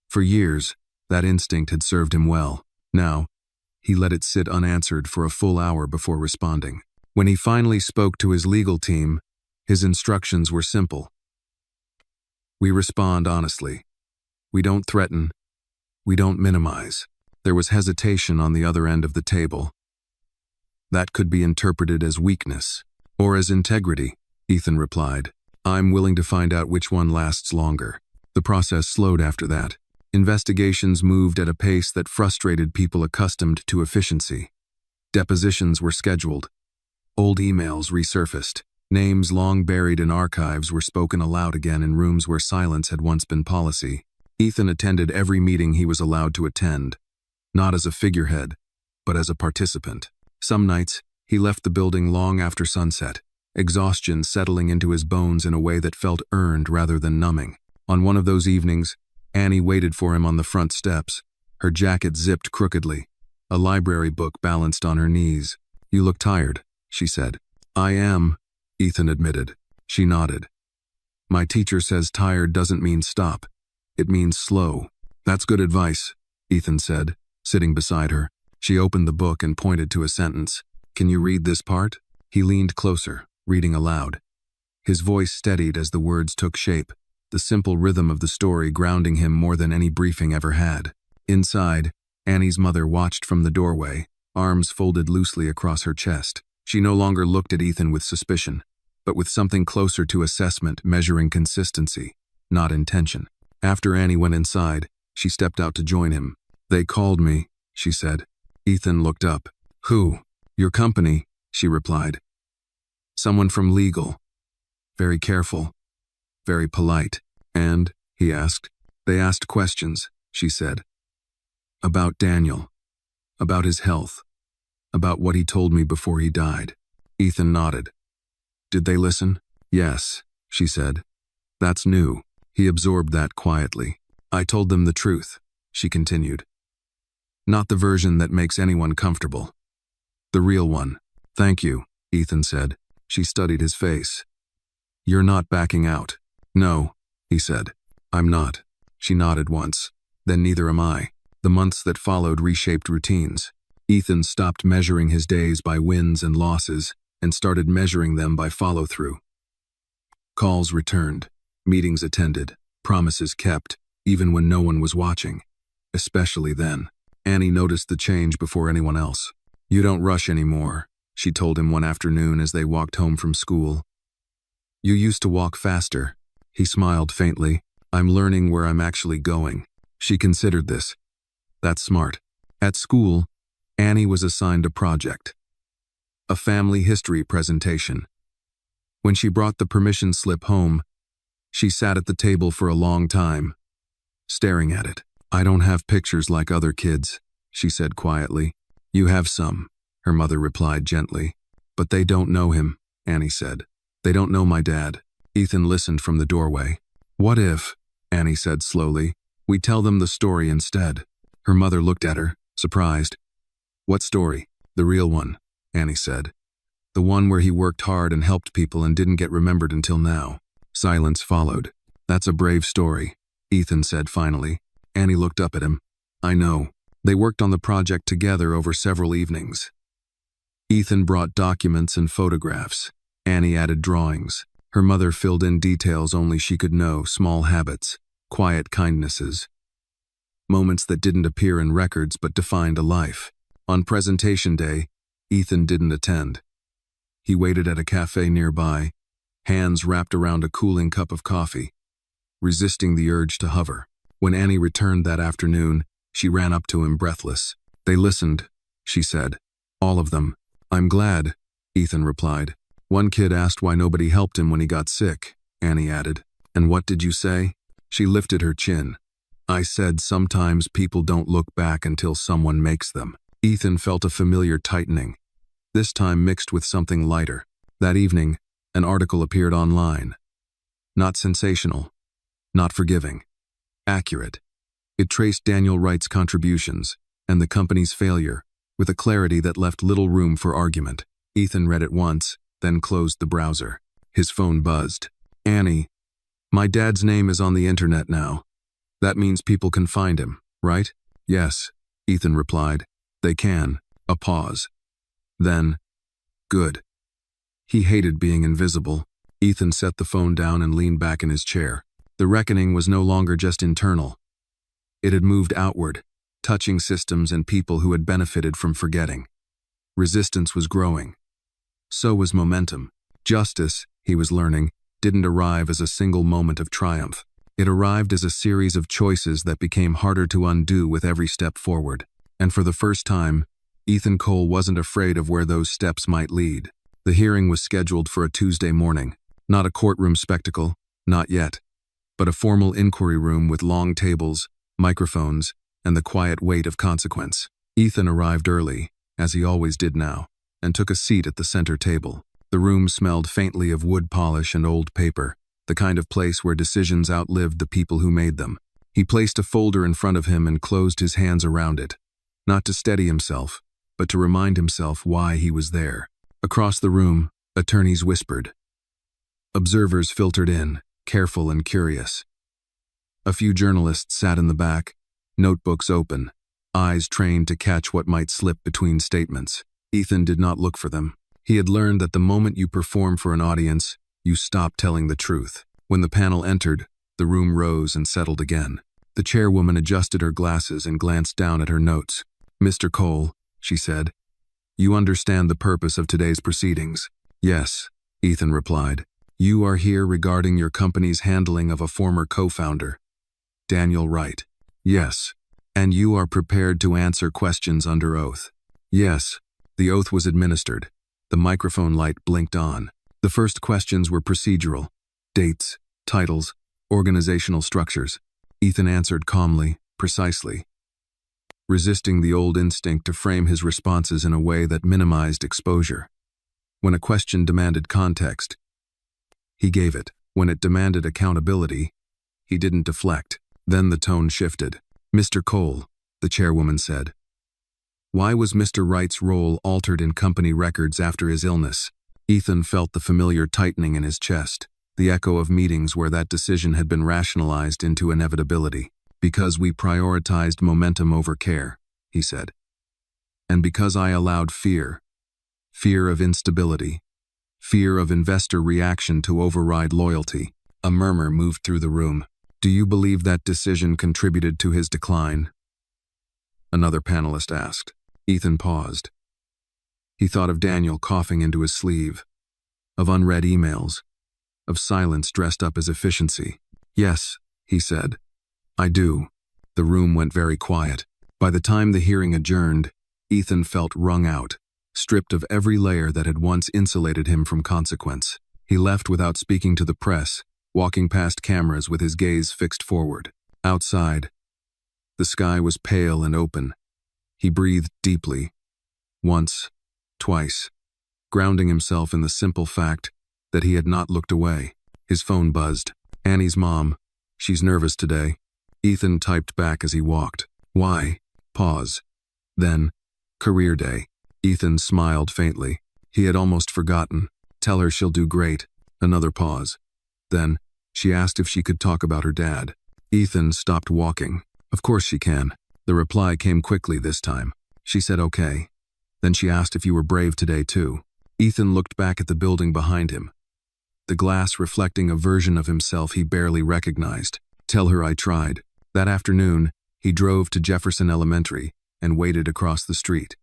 For years, that instinct had served him well. Now, he let it sit unanswered for a full hour before responding. When he finally spoke to his legal team, his instructions were simple. We respond honestly. We don't threaten. We don't minimize. There was hesitation on the other end of the table. That could be interpreted as weakness, or as integrity, Ethan replied. I'm willing to find out which one lasts longer. The process slowed after that. Investigations moved at a pace that frustrated people accustomed to efficiency. Depositions were scheduled. Old emails resurfaced. Names long buried in archives were spoken aloud again in rooms where silence had once been policy. Ethan attended every meeting he was allowed to attend, not as a figurehead, but as a participant. Some nights, he left the building long after sunset, exhaustion settling into his bones in a way that felt earned rather than numbing. On one of those evenings, Annie waited for him on the front steps, her jacket zipped crookedly, a library book balanced on her knees. You look tired, she said. I am, Ethan admitted. She nodded. My teacher says tired doesn't mean stop. It means slow. That's good advice, Ethan said, sitting beside her. She opened the book and pointed to a sentence. Can you read this part? He leaned closer, reading aloud. His voice steadied as the words took shape, the simple rhythm of the story grounding him more than any briefing ever had. Inside, Annie's mother watched from the doorway, arms folded loosely across her chest. She no longer looked at Ethan with suspicion, but with something closer to assessment, measuring consistency, not intention. After Annie went inside, she stepped out to join him. They called me, she said. Ethan looked up. Who? Your company, she replied. Someone from legal. Very careful. Very polite. And, he asked. They asked questions, she said. About Daniel. About his health. About what he told me before he died. Ethan nodded. Did they listen? Yes, she said. That's new. He absorbed that quietly. I told them the truth, she continued. Not the version that makes anyone comfortable. The real one. Thank you, Ethan said. She studied his face. You're not backing out. No, he said. I'm not. She nodded once. Then neither am I. The months that followed reshaped routines. Ethan stopped measuring his days by wins and losses and started measuring them by follow-through. Calls returned. Meetings attended, promises kept, even when no one was watching. Especially then. Annie noticed the change before anyone else. You don't rush anymore, she told him one afternoon as they walked home from school. You used to walk faster. He smiled faintly. I'm learning where I'm actually going. She considered this. That's smart. At school, Annie was assigned a project. A family history presentation. When she brought the permission slip home, she sat at the table for a long time, staring at it. I don't have pictures like other kids, she said quietly. You have some, her mother replied gently. But they don't know him, Annie said. They don't know my dad. Ethan listened from the doorway. What if, Annie said slowly, we tell them the story instead? Her mother looked at her, surprised. What story? The real one, Annie said. The one where he worked hard and helped people and didn't get remembered until now. Silence followed. That's a brave story, Ethan said finally. Annie looked up at him. I know. They worked on the project together over several evenings. Ethan brought documents and photographs. Annie added drawings. Her mother filled in details only she could know, small habits, quiet kindnesses. Moments that didn't appear in records but defined a life. On presentation day, Ethan didn't attend. He waited at a cafe nearby, hands wrapped around a cooling cup of coffee, resisting the urge to hover. When Annie returned that afternoon, she ran up to him breathless. They listened, she said. All of them. I'm glad, Ethan replied. One kid asked why nobody helped him when he got sick, Annie added. And what did you say? She lifted her chin. I said sometimes people don't look back until someone makes them. Ethan felt a familiar tightening, this time mixed with something lighter. That evening, an article appeared online. Not sensational, not forgiving, accurate. It traced Daniel Wright's contributions and the company's failure with a clarity that left little room for argument. Ethan read it once, then closed the browser. His phone buzzed. Annie, my dad's name is on the internet now. That means people can find him, right? Yes, Ethan replied. They can. A pause. Then, good. He hated being invisible. Ethan set the phone down and leaned back in his chair. The reckoning was no longer just internal. It had moved outward, touching systems and people who had benefited from forgetting. Resistance was growing. So was momentum. Justice, he was learning, didn't arrive as a single moment of triumph. It arrived as a series of choices that became harder to undo with every step forward. And for the first time, Ethan Cole wasn't afraid of where those steps might lead. The hearing was scheduled for a Tuesday morning. Not a courtroom spectacle, not yet, but a formal inquiry room with long tables, microphones, and the quiet weight of consequence. Ethan arrived early, as he always did now, and took a seat at the center table. The room smelled faintly of wood polish and old paper, the kind of place where decisions outlived the people who made them. He placed a folder in front of him and closed his hands around it, not to steady himself, but to remind himself why he was there. Across the room, attorneys whispered. Observers filtered in, careful and curious. A few journalists sat in the back, notebooks open, eyes trained to catch what might slip between statements. Ethan did not look for them. He had learned that the moment you perform for an audience, you stop telling the truth. When the panel entered, the room rose and settled again. The chairwoman adjusted her glasses and glanced down at her notes. Mr. Cole, she said, you understand the purpose of today's proceedings. Yes, Ethan replied. You are here regarding your company's handling of a former co-founder, Daniel Wright. Yes. And you are prepared to answer questions under oath. Yes. The oath was administered. The microphone light blinked on. The first questions were procedural. Dates, titles, organizational structures. Ethan answered calmly, precisely, resisting the old instinct to frame his responses in a way that minimized exposure. When a question demanded context, he gave it. When it demanded accountability, he didn't deflect. Then the tone shifted. Mr. Cole, the chairwoman said. Why was Mr. Wright's role altered in company records after his illness? Ethan felt the familiar tightening in his chest, the echo of meetings where that decision had been rationalized into inevitability. Because we prioritized momentum over care, he said. And because I allowed fear of instability, fear of investor reaction to override loyalty. A murmur moved through the room. Do you believe that decision contributed to his decline? Another panelist asked. Ethan paused. He thought of Daniel coughing into his sleeve, of unread emails, of silence dressed up as efficiency. Yes, he said. I do. The room went very quiet. By the time the hearing adjourned, Ethan felt wrung out, stripped of every layer that had once insulated him from consequence. He left without speaking to the press, walking past cameras with his gaze fixed forward. Outside, the sky was pale and open. He breathed deeply, once, twice, grounding himself in the simple fact that he had not looked away. His phone buzzed. Annie's mom. She's nervous today. Ethan typed back as he walked. Why? Pause. Then, career day. Ethan smiled faintly. He had almost forgotten. Tell her she'll do great. Another pause. Then, she asked if she could talk about her dad. Ethan stopped walking. Of course she can. The reply came quickly this time. She said okay. Then she asked if you were brave today too. Ethan looked back at the building behind him, the glass reflecting a version of himself he barely recognized. Tell her I tried. That afternoon, he drove to Jefferson Elementary and waited across the street.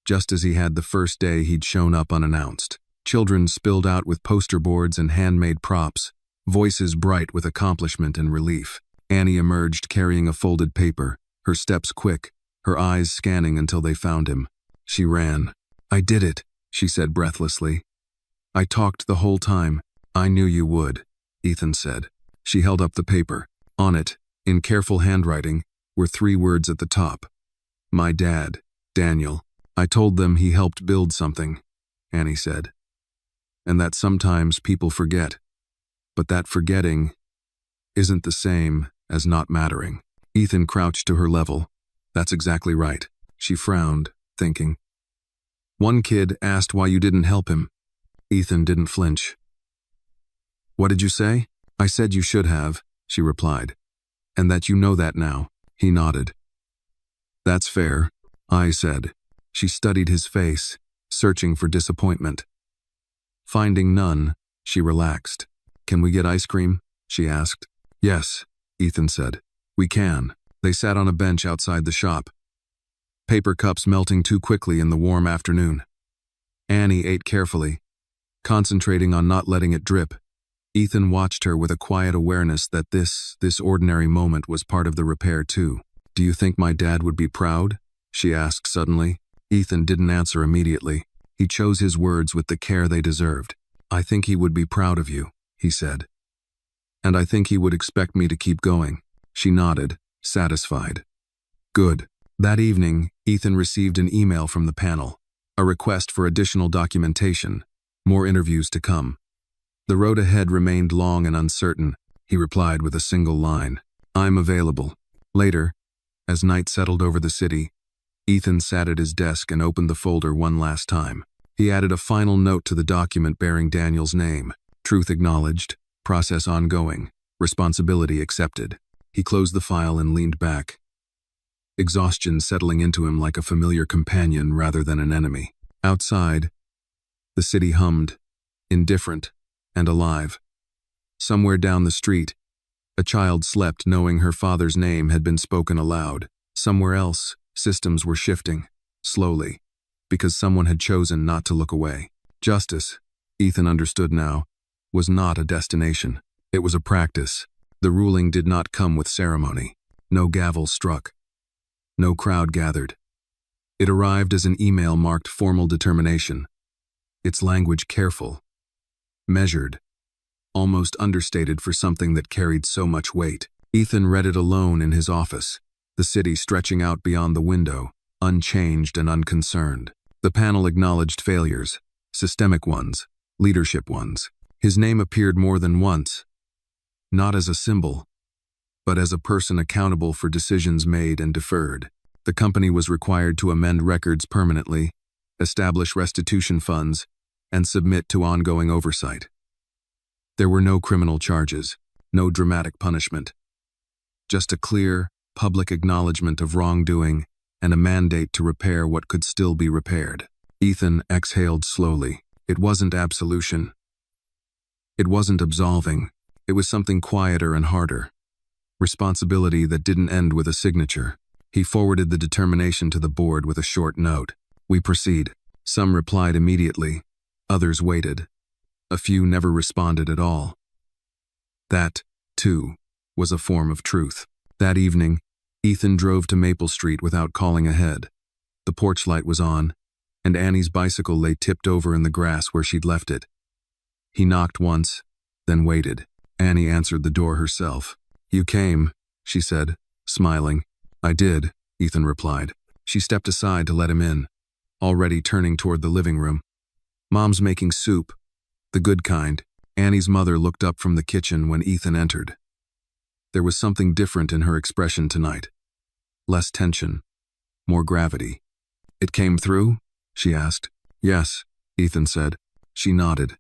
Just as he had the first day he'd shown up unannounced. Children spilled out with poster boards and handmade props, voices bright with accomplishment and relief. Annie emerged carrying a folded paper, her steps quick, her eyes scanning until they found him. She ran. I did it, she said breathlessly. I talked the whole time. I knew you would, Ethan said. She held up the paper. On it, in careful handwriting, were 3 words at the top. My dad, Daniel. I told them he helped build something, Annie said. And that sometimes people forget. But that forgetting isn't the same as not mattering. Ethan crouched to her level. That's exactly right. She frowned, thinking. One kid asked why you didn't help him. Ethan didn't flinch. What did you say? I said you should have, she replied. And that you know that now. He nodded. That's fair, I said. She studied his face, searching for disappointment. Finding none, she relaxed. Can we get ice cream? She asked. Yes, Ethan said. We can. They sat on a bench outside the shop. Paper cups melting too quickly in the warm afternoon. Annie ate carefully, concentrating on not letting it drip. Ethan watched her with a quiet awareness that this ordinary moment was part of the repair too. Do you think my dad would be proud? She asked suddenly. Ethan didn't answer immediately. He chose his words with the care they deserved. I think he would be proud of you, he said. And I think he would expect me to keep going. She nodded, satisfied. Good. That evening, Ethan received an email from the panel, a request for additional documentation, more interviews to come. The road ahead remained long and uncertain. He replied with a single line. I'm available. Later, as night settled over the city, Ethan sat at his desk and opened the folder one last time. He added a final note to the document bearing Daniel's name. Truth acknowledged, process ongoing, responsibility accepted. He closed the file and leaned back, exhaustion settling into him like a familiar companion rather than an enemy. Outside, the city hummed, indifferent and alive. Somewhere down the street, a child slept knowing her father's name had been spoken aloud. Somewhere else, systems were shifting, slowly, because someone had chosen not to look away. Justice, Ethan understood now, was not a destination. It was a practice. The ruling did not come with ceremony. No gavel struck. No crowd gathered. It arrived as an email marked formal determination, its language careful, measured, almost understated for something that carried so much weight. Ethan read it alone in his office, the city stretching out beyond the window, unchanged and unconcerned. The panel acknowledged failures, systemic ones, leadership ones. His name appeared more than once, not as a symbol, but as a person accountable for decisions made and deferred. The company was required to amend records permanently, establish restitution funds, and submit to ongoing oversight. There were no criminal charges, no dramatic punishment. Just a clear, public acknowledgement of wrongdoing and a mandate to repair what could still be repaired. Ethan exhaled slowly. It wasn't absolution. It wasn't absolving. It was something quieter and harder. Responsibility that didn't end with a signature. He forwarded the determination to the board with a short note. We proceed. Some replied immediately. Others waited. A few never responded at all. That, too, was a form of truth. That evening, Ethan drove to Maple Street without calling ahead. The porch light was on, and Annie's bicycle lay tipped over in the grass where she'd left it. He knocked once, then waited. Annie answered the door herself. You came, she said, smiling. I did, Ethan replied. She stepped aside to let him in, already turning toward the living room. Mom's making soup, the good kind. Annie's mother looked up from the kitchen when Ethan entered. There was something different in her expression tonight. Less tension, more gravity. It came through? She asked. Yes, Ethan said. She nodded.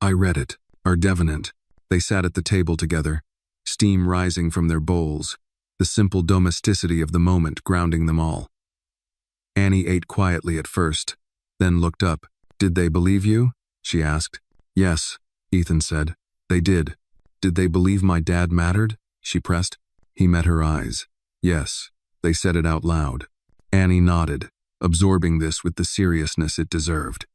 I read it. Our Devenant. They sat at the table together, steam rising from their bowls, the simple domesticity of the moment grounding them all. Annie ate quietly at first, then looked up. Did they believe you? She asked. Yes, Ethan said. They did. Did they believe my dad mattered? She pressed. He met her eyes. Yes, they said it out loud. Annie nodded, absorbing this with the seriousness it deserved.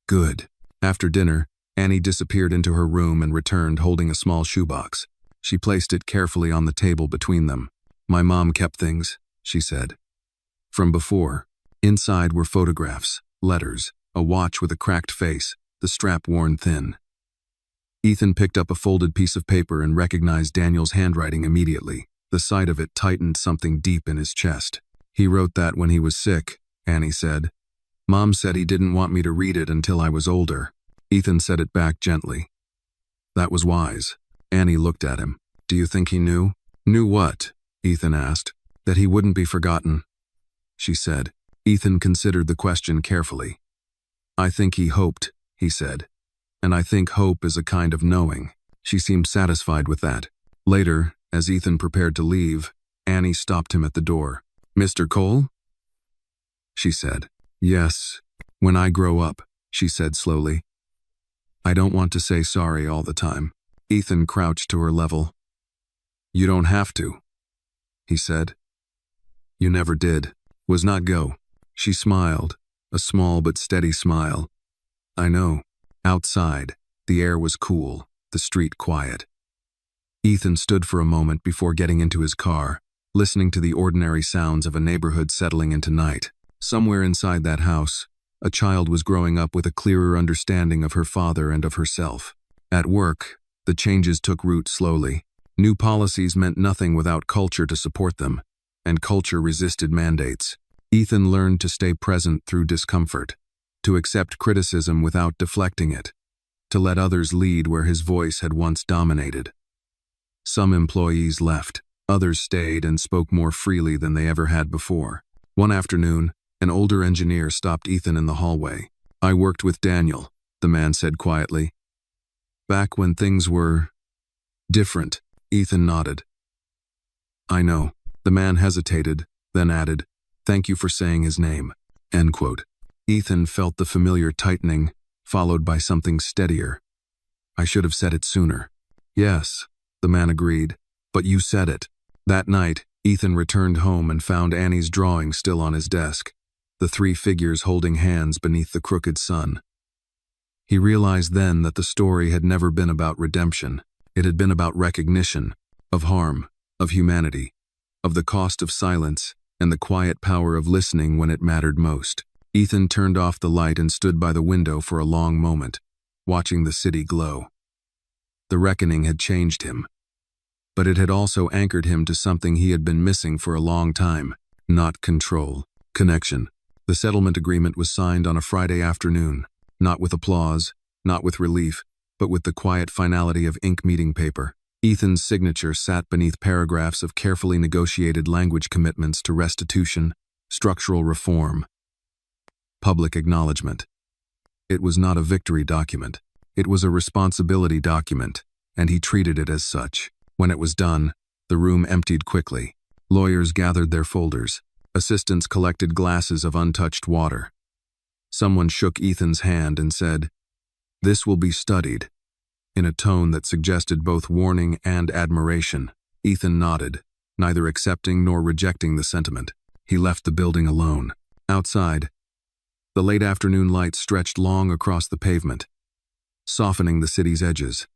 Good. After dinner, Annie disappeared into her room and returned holding a small shoebox. She placed it carefully on the table between them. My mom kept things, she said. From before. Inside were photographs, letters, a watch with a cracked face, the strap worn thin. Ethan picked up a folded piece of paper and recognized Daniel's handwriting immediately. The sight of it tightened something deep in his chest. "He wrote that when he was sick," Annie said. "Mom said he didn't want me to read it until I was older." Ethan said it back gently. "That was wise." Annie looked at him. "Do you think he knew?" "Knew what?" Ethan asked. "That he wouldn't be forgotten," she said. Ethan considered the question carefully. "I think he hoped," he said. "And I think hope is a kind of knowing." She seemed satisfied with that. Later, as Ethan prepared to leave, Annie stopped him at the door. "Mr. Cole?" she said. "Yes, when I grow up," she said slowly. "I don't want to say sorry all the time." Ethan crouched to her level. "You don't have to," he said. "You never did. Was not go." She smiled, a small but steady smile. "I know." Outside, the air was cool, the street quiet. Ethan stood for a moment before getting into his car, listening to the ordinary sounds of a neighborhood settling into night. Somewhere inside that house, a child was growing up with a clearer understanding of her father and of herself. At work, the changes took root slowly. New policies meant nothing without culture to support them, and culture resisted mandates. Ethan learned to stay present through discomfort, to accept criticism without deflecting it, to let others lead where his voice had once dominated. Some employees left, others stayed and spoke more freely than they ever had before. One afternoon, an older engineer stopped Ethan in the hallway. "I worked with Daniel," the man said quietly. "Back when things were different." Ethan nodded. "I know." The man hesitated, then added, "Thank you for saying his name." End quote. Ethan felt the familiar tightening, followed by something steadier. "I should have said it sooner." "Yes," the man agreed, "but you said it." That night, Ethan returned home and found Annie's drawing still on his desk, the three figures holding hands beneath the crooked sun. He realized then that the story had never been about redemption. It had been about recognition, of harm, of humanity, of the cost of silence, and the quiet power of listening when it mattered most. Ethan turned off the light and stood by the window for a long moment, watching the city glow. The reckoning had changed him, but it had also anchored him to something he had been missing for a long time: not control, connection. The settlement agreement was signed on a Friday afternoon, not with applause, not with relief, but with the quiet finality of ink meeting paper. Ethan's signature sat beneath paragraphs of carefully negotiated language commitments to restitution, structural reform, public acknowledgement. It was not a victory document. It was a responsibility document, and he treated it as such. When it was done, the room emptied quickly. Lawyers gathered their folders. Assistants collected glasses of untouched water. Someone shook Ethan's hand and said, "This will be studied," in a tone that suggested both warning and admiration. Ethan nodded, neither accepting nor rejecting the sentiment. He left the building alone. Outside, the late afternoon light stretched long across the pavement, softening the city's edges.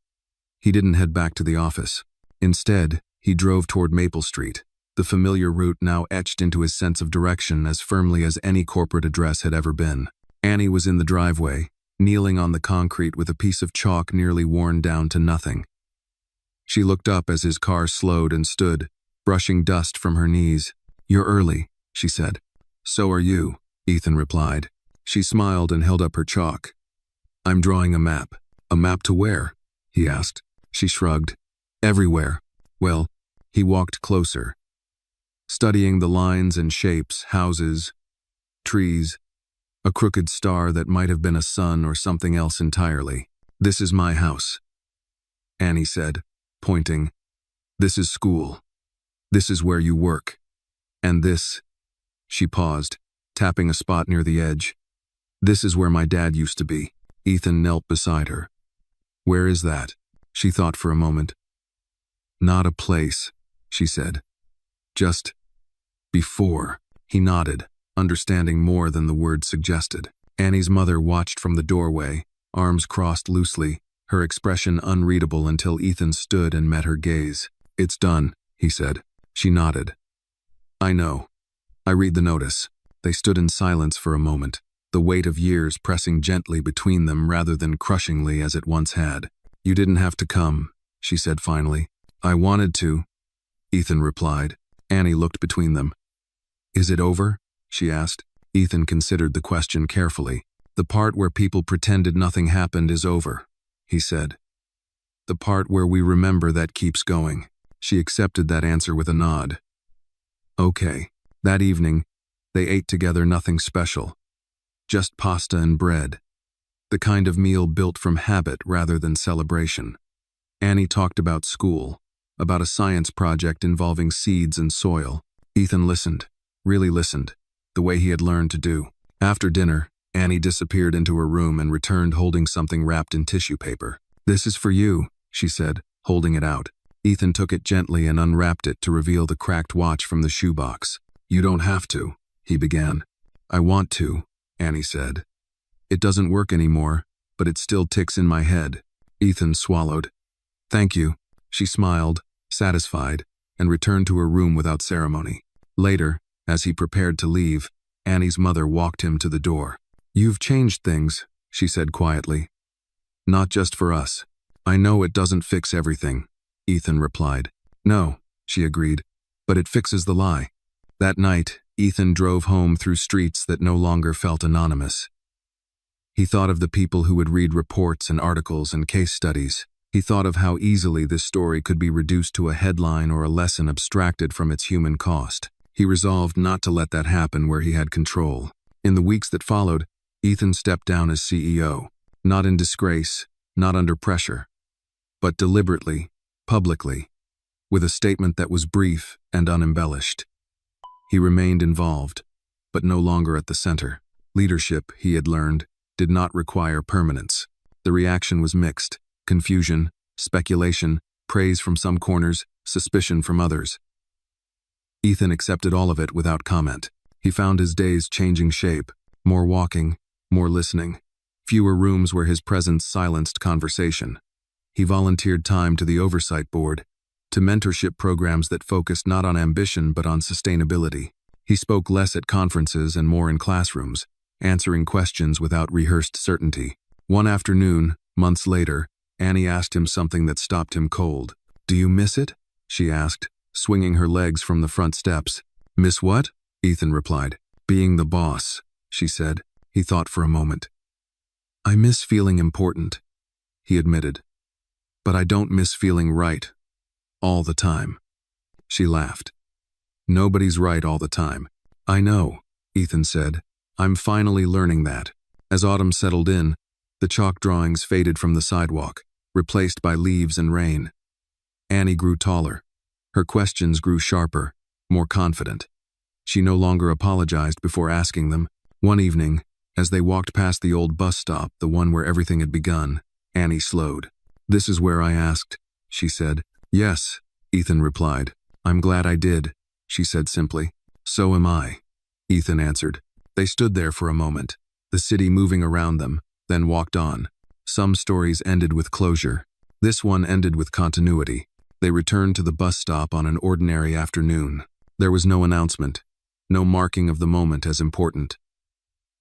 He didn't head back to the office. Instead, he drove toward Maple Street, the familiar route now etched into his sense of direction as firmly as any corporate address had ever been. Annie was in the driveway, kneeling on the concrete with a piece of chalk nearly worn down to nothing. She looked up as his car slowed and stood, brushing dust from her knees. "You're early," she said. "So are you," Ethan replied. She smiled and held up her chalk. "I'm drawing a map." "A map to where?" he asked. She shrugged. "Everywhere." Well, he walked closer, studying the lines and shapes, houses, trees, a crooked star that might have been a sun or something else entirely. "This is my house," Annie said, pointing. "This is school. This is where you work. And this," she paused, tapping a spot near the edge. "This is where my dad used to be." Ethan knelt beside her. "Where is that?" She thought for a moment. "Not a place," she said. "Just before." He nodded, understanding more than the word suggested. Annie's mother watched from the doorway, arms crossed loosely, her expression unreadable until Ethan stood and met her gaze. "It's done," he said. She nodded. "I know. I read the notice." They stood in silence for a moment. the weight of years pressing gently between them rather than crushingly as it once had. "You didn't have to come," she said finally. "I wanted to," Ethan replied. Annie looked between them. "Is it over?" she asked. Ethan considered the question carefully. "The part where people pretended nothing happened is over," he said. "The part where we remember that keeps going." She accepted that answer with a nod. Okay. That evening, they ate together nothing special. Just pasta and bread. The kind of meal built from habit rather than celebration. Annie talked about school, about a science project involving seeds and soil. Ethan listened, really listened, the way he had learned to do. After dinner, Annie disappeared into her room and returned holding something wrapped in tissue paper. "This is for you," she said, holding it out. Ethan took it gently and unwrapped it to reveal the cracked watch from the shoebox. "You don't have to," he began. "I want to," Annie said. "It doesn't work anymore, but it still ticks in my head." Ethan swallowed. "Thank you," she smiled, satisfied, and returned to her room without ceremony. Later, as he prepared to leave, Annie's mother walked him to the door. "You've changed things," she said quietly. "Not just for us. I know it doesn't fix everything," Ethan replied. "No," she agreed, "but it fixes the lie." That night, Ethan drove home through streets that no longer felt anonymous. He thought of the people who would read reports and articles and case studies. He thought of how easily this story could be reduced to a headline or a lesson abstracted from its human cost. He resolved not to let that happen where he had control. In the weeks that followed, Ethan stepped down as CEO, not in disgrace, not under pressure, but deliberately, publicly, with a statement that was brief and unembellished. He remained involved, but no longer at the center. Leadership, he had learned, did not require permanence. The reaction was mixed: confusion, speculation, praise from some corners, suspicion from others. Ethan accepted all of it without comment. He found his days changing shape: more walking, more listening, fewer rooms where his presence silenced conversation. He volunteered time to the oversight board, to mentorship programs that focused not on ambition but on sustainability. He spoke less at conferences and more in classrooms, answering questions without rehearsed certainty. One afternoon, months later, Annie asked him something that stopped him cold. "Do you miss it?" she asked, swinging her legs from the front steps. "Miss what?" Ethan replied. "Being the boss," she said. He thought for a moment. "I miss feeling important," he admitted. "But I don't miss feeling right. All the time." She laughed. "Nobody's right all the time." "I know," Ethan said. "I'm finally learning that." As autumn settled in, the chalk drawings faded from the sidewalk, replaced by leaves and rain. Annie grew taller. Her questions grew sharper, more confident. She no longer apologized before asking them. One evening, as they walked past the old bus stop, the one where everything had begun, Annie slowed. "This is where I asked," she said. "Yes," Ethan replied. "I'm glad I did," she said simply. "So am I," Ethan answered. They stood there for a moment, the city moving around them, then walked on. Some stories ended with closure. This one ended with continuity. They returned to the bus stop on an ordinary afternoon. There was no announcement, no marking of the moment as important.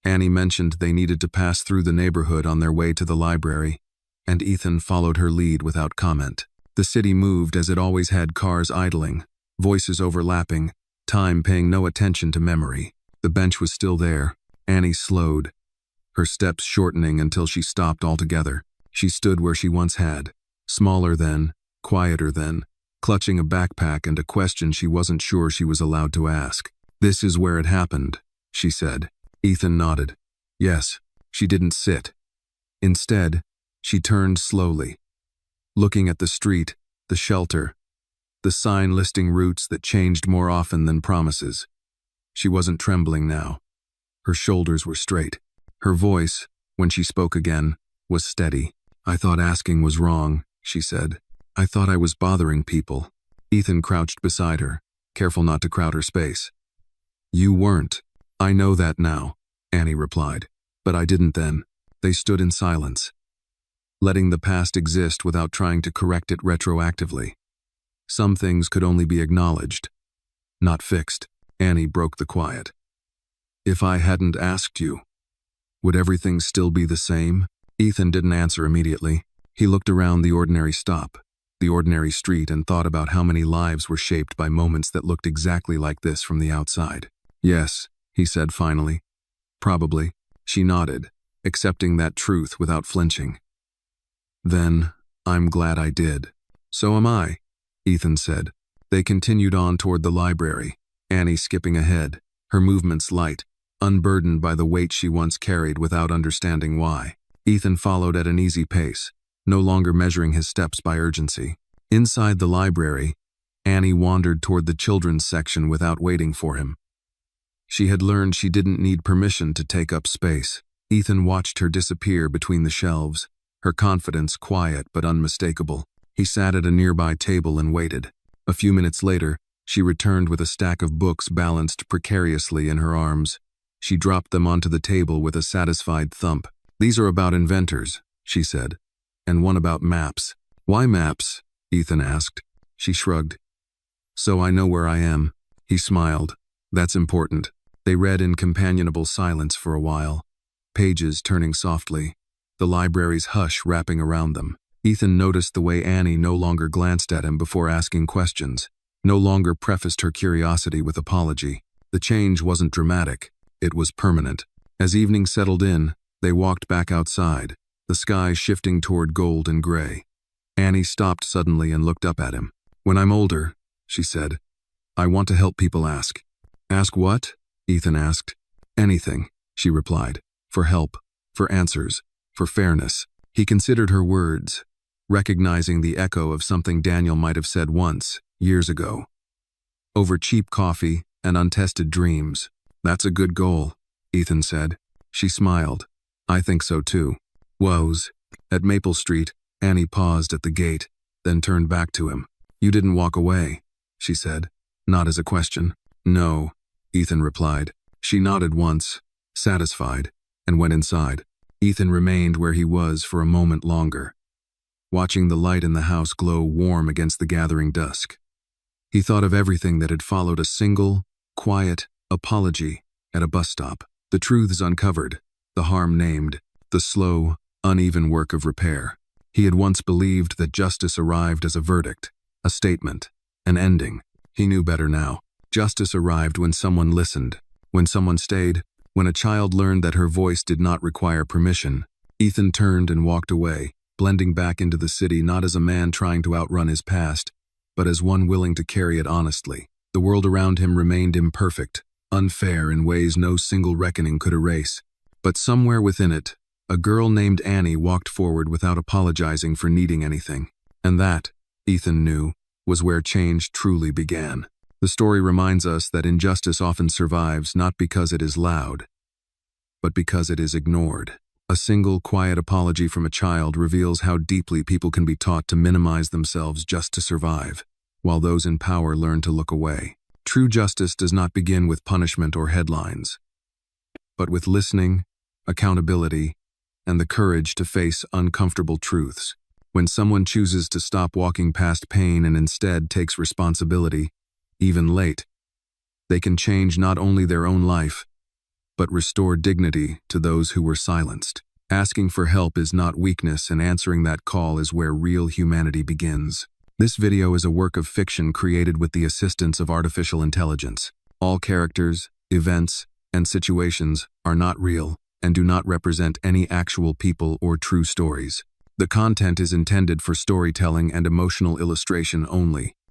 Annie mentioned they needed to pass through the neighborhood on their way to the library, and Ethan followed her lead without comment. The city moved as it always had, cars idling, voices overlapping, time paying no attention to memory. The bench was still there. Annie slowed, her steps shortening until she stopped altogether. She stood where she once had, smaller then, quieter then, clutching a backpack and a question she wasn't sure she was allowed to ask. "This is where it happened," she said. Ethan nodded. Yes. She didn't sit. Instead, she turned slowly, looking at the street, the shelter, the sign listing routes that changed more often than promises. She wasn't trembling now. Her shoulders were straight. Her voice, when she spoke again, was steady. "I thought asking was wrong," she said. "I thought I was bothering people." Ethan crouched beside her, careful not to crowd her space. "You weren't. I know that now," Annie replied. "But I didn't then." They stood in silence, letting the past exist without trying to correct it retroactively. Some things could only be acknowledged, not fixed. Annie broke the quiet. "If I hadn't asked you," Would everything still be the same? Ethan didn't answer immediately. He looked around the ordinary stop, the ordinary street, and thought about how many lives were shaped by moments that looked exactly like this from the outside. Yes, he said finally. Probably. She nodded, accepting that truth without flinching. Then, I'm glad I did. So am I, Ethan said. They continued on toward the library, Annie skipping ahead, her movements light, unburdened by the weight she once carried without understanding why. Ethan followed at an easy pace, no longer measuring his steps by urgency. Inside the library, Annie wandered toward the children's section without waiting for him. She had learned she didn't need permission to take up space. Ethan watched her disappear between the shelves, her confidence quiet but unmistakable. He sat at a nearby table and waited. A few minutes later, she returned with a stack of books balanced precariously in her arms. She dropped them onto the table with a satisfied thump. These are about inventors, she said, and one about maps. Why maps? Ethan asked. She shrugged. So I know where I am. He smiled. That's important. They read in companionable silence for a while, pages turning softly, the library's hush wrapping around them. Ethan noticed the way Annie no longer glanced at him before asking questions, no longer prefaced her curiosity with apology. The change wasn't dramatic, it was permanent. As evening settled in, they walked back outside, the sky shifting toward gold and gray. Annie stopped suddenly and looked up at him. When I'm older, she said, I want to help people ask. Ask what? Ethan asked. Anything, she replied. For help, for answers, for fairness. He considered her words, recognizing the echo of something Daniel might have said once, years ago. Over cheap coffee and untested dreams. That's a good goal, Ethan said. She smiled. I think so too. Woes. At Maple Street, Annie paused at the gate, then turned back to him. You didn't walk away, she said, not as a question. No, Ethan replied. She nodded once, satisfied, and went inside. Ethan remained where he was for a moment longer, watching the light in the house glow warm against the gathering dusk. He thought of everything that had followed a single, quiet apology at a bus stop. The truths uncovered, the harm named, the slow, uneven work of repair. He had once believed that justice arrived as a verdict, a statement, an ending. He knew better now. Justice arrived when someone listened, when someone stayed, when a child learned that her voice did not require permission. Ethan turned and walked away, blending back into the city not as a man trying to outrun his past, but as one willing to carry it honestly. The world around him remained imperfect, unfair in ways no single reckoning could erase. But somewhere within it, a girl named Annie walked forward without apologizing for needing anything. And that, Ethan knew, was where change truly began. The story reminds us that injustice often survives not because it is loud, but because it is ignored. A single quiet apology from a child reveals how deeply people can be taught to minimize themselves just to survive, while those in power learn to look away. True justice does not begin with punishment or headlines, but with listening, accountability, and the courage to face uncomfortable truths. When someone chooses to stop walking past pain and instead takes responsibility, even late, they can change not only their own life, but restore dignity to those who were silenced. Asking for help is not weakness, and answering that call is where real humanity begins. This video is a work of fiction created with the assistance of artificial intelligence. All characters, events, and situations are not real and do not represent any actual people or true stories. The content is intended for storytelling and emotional illustration only.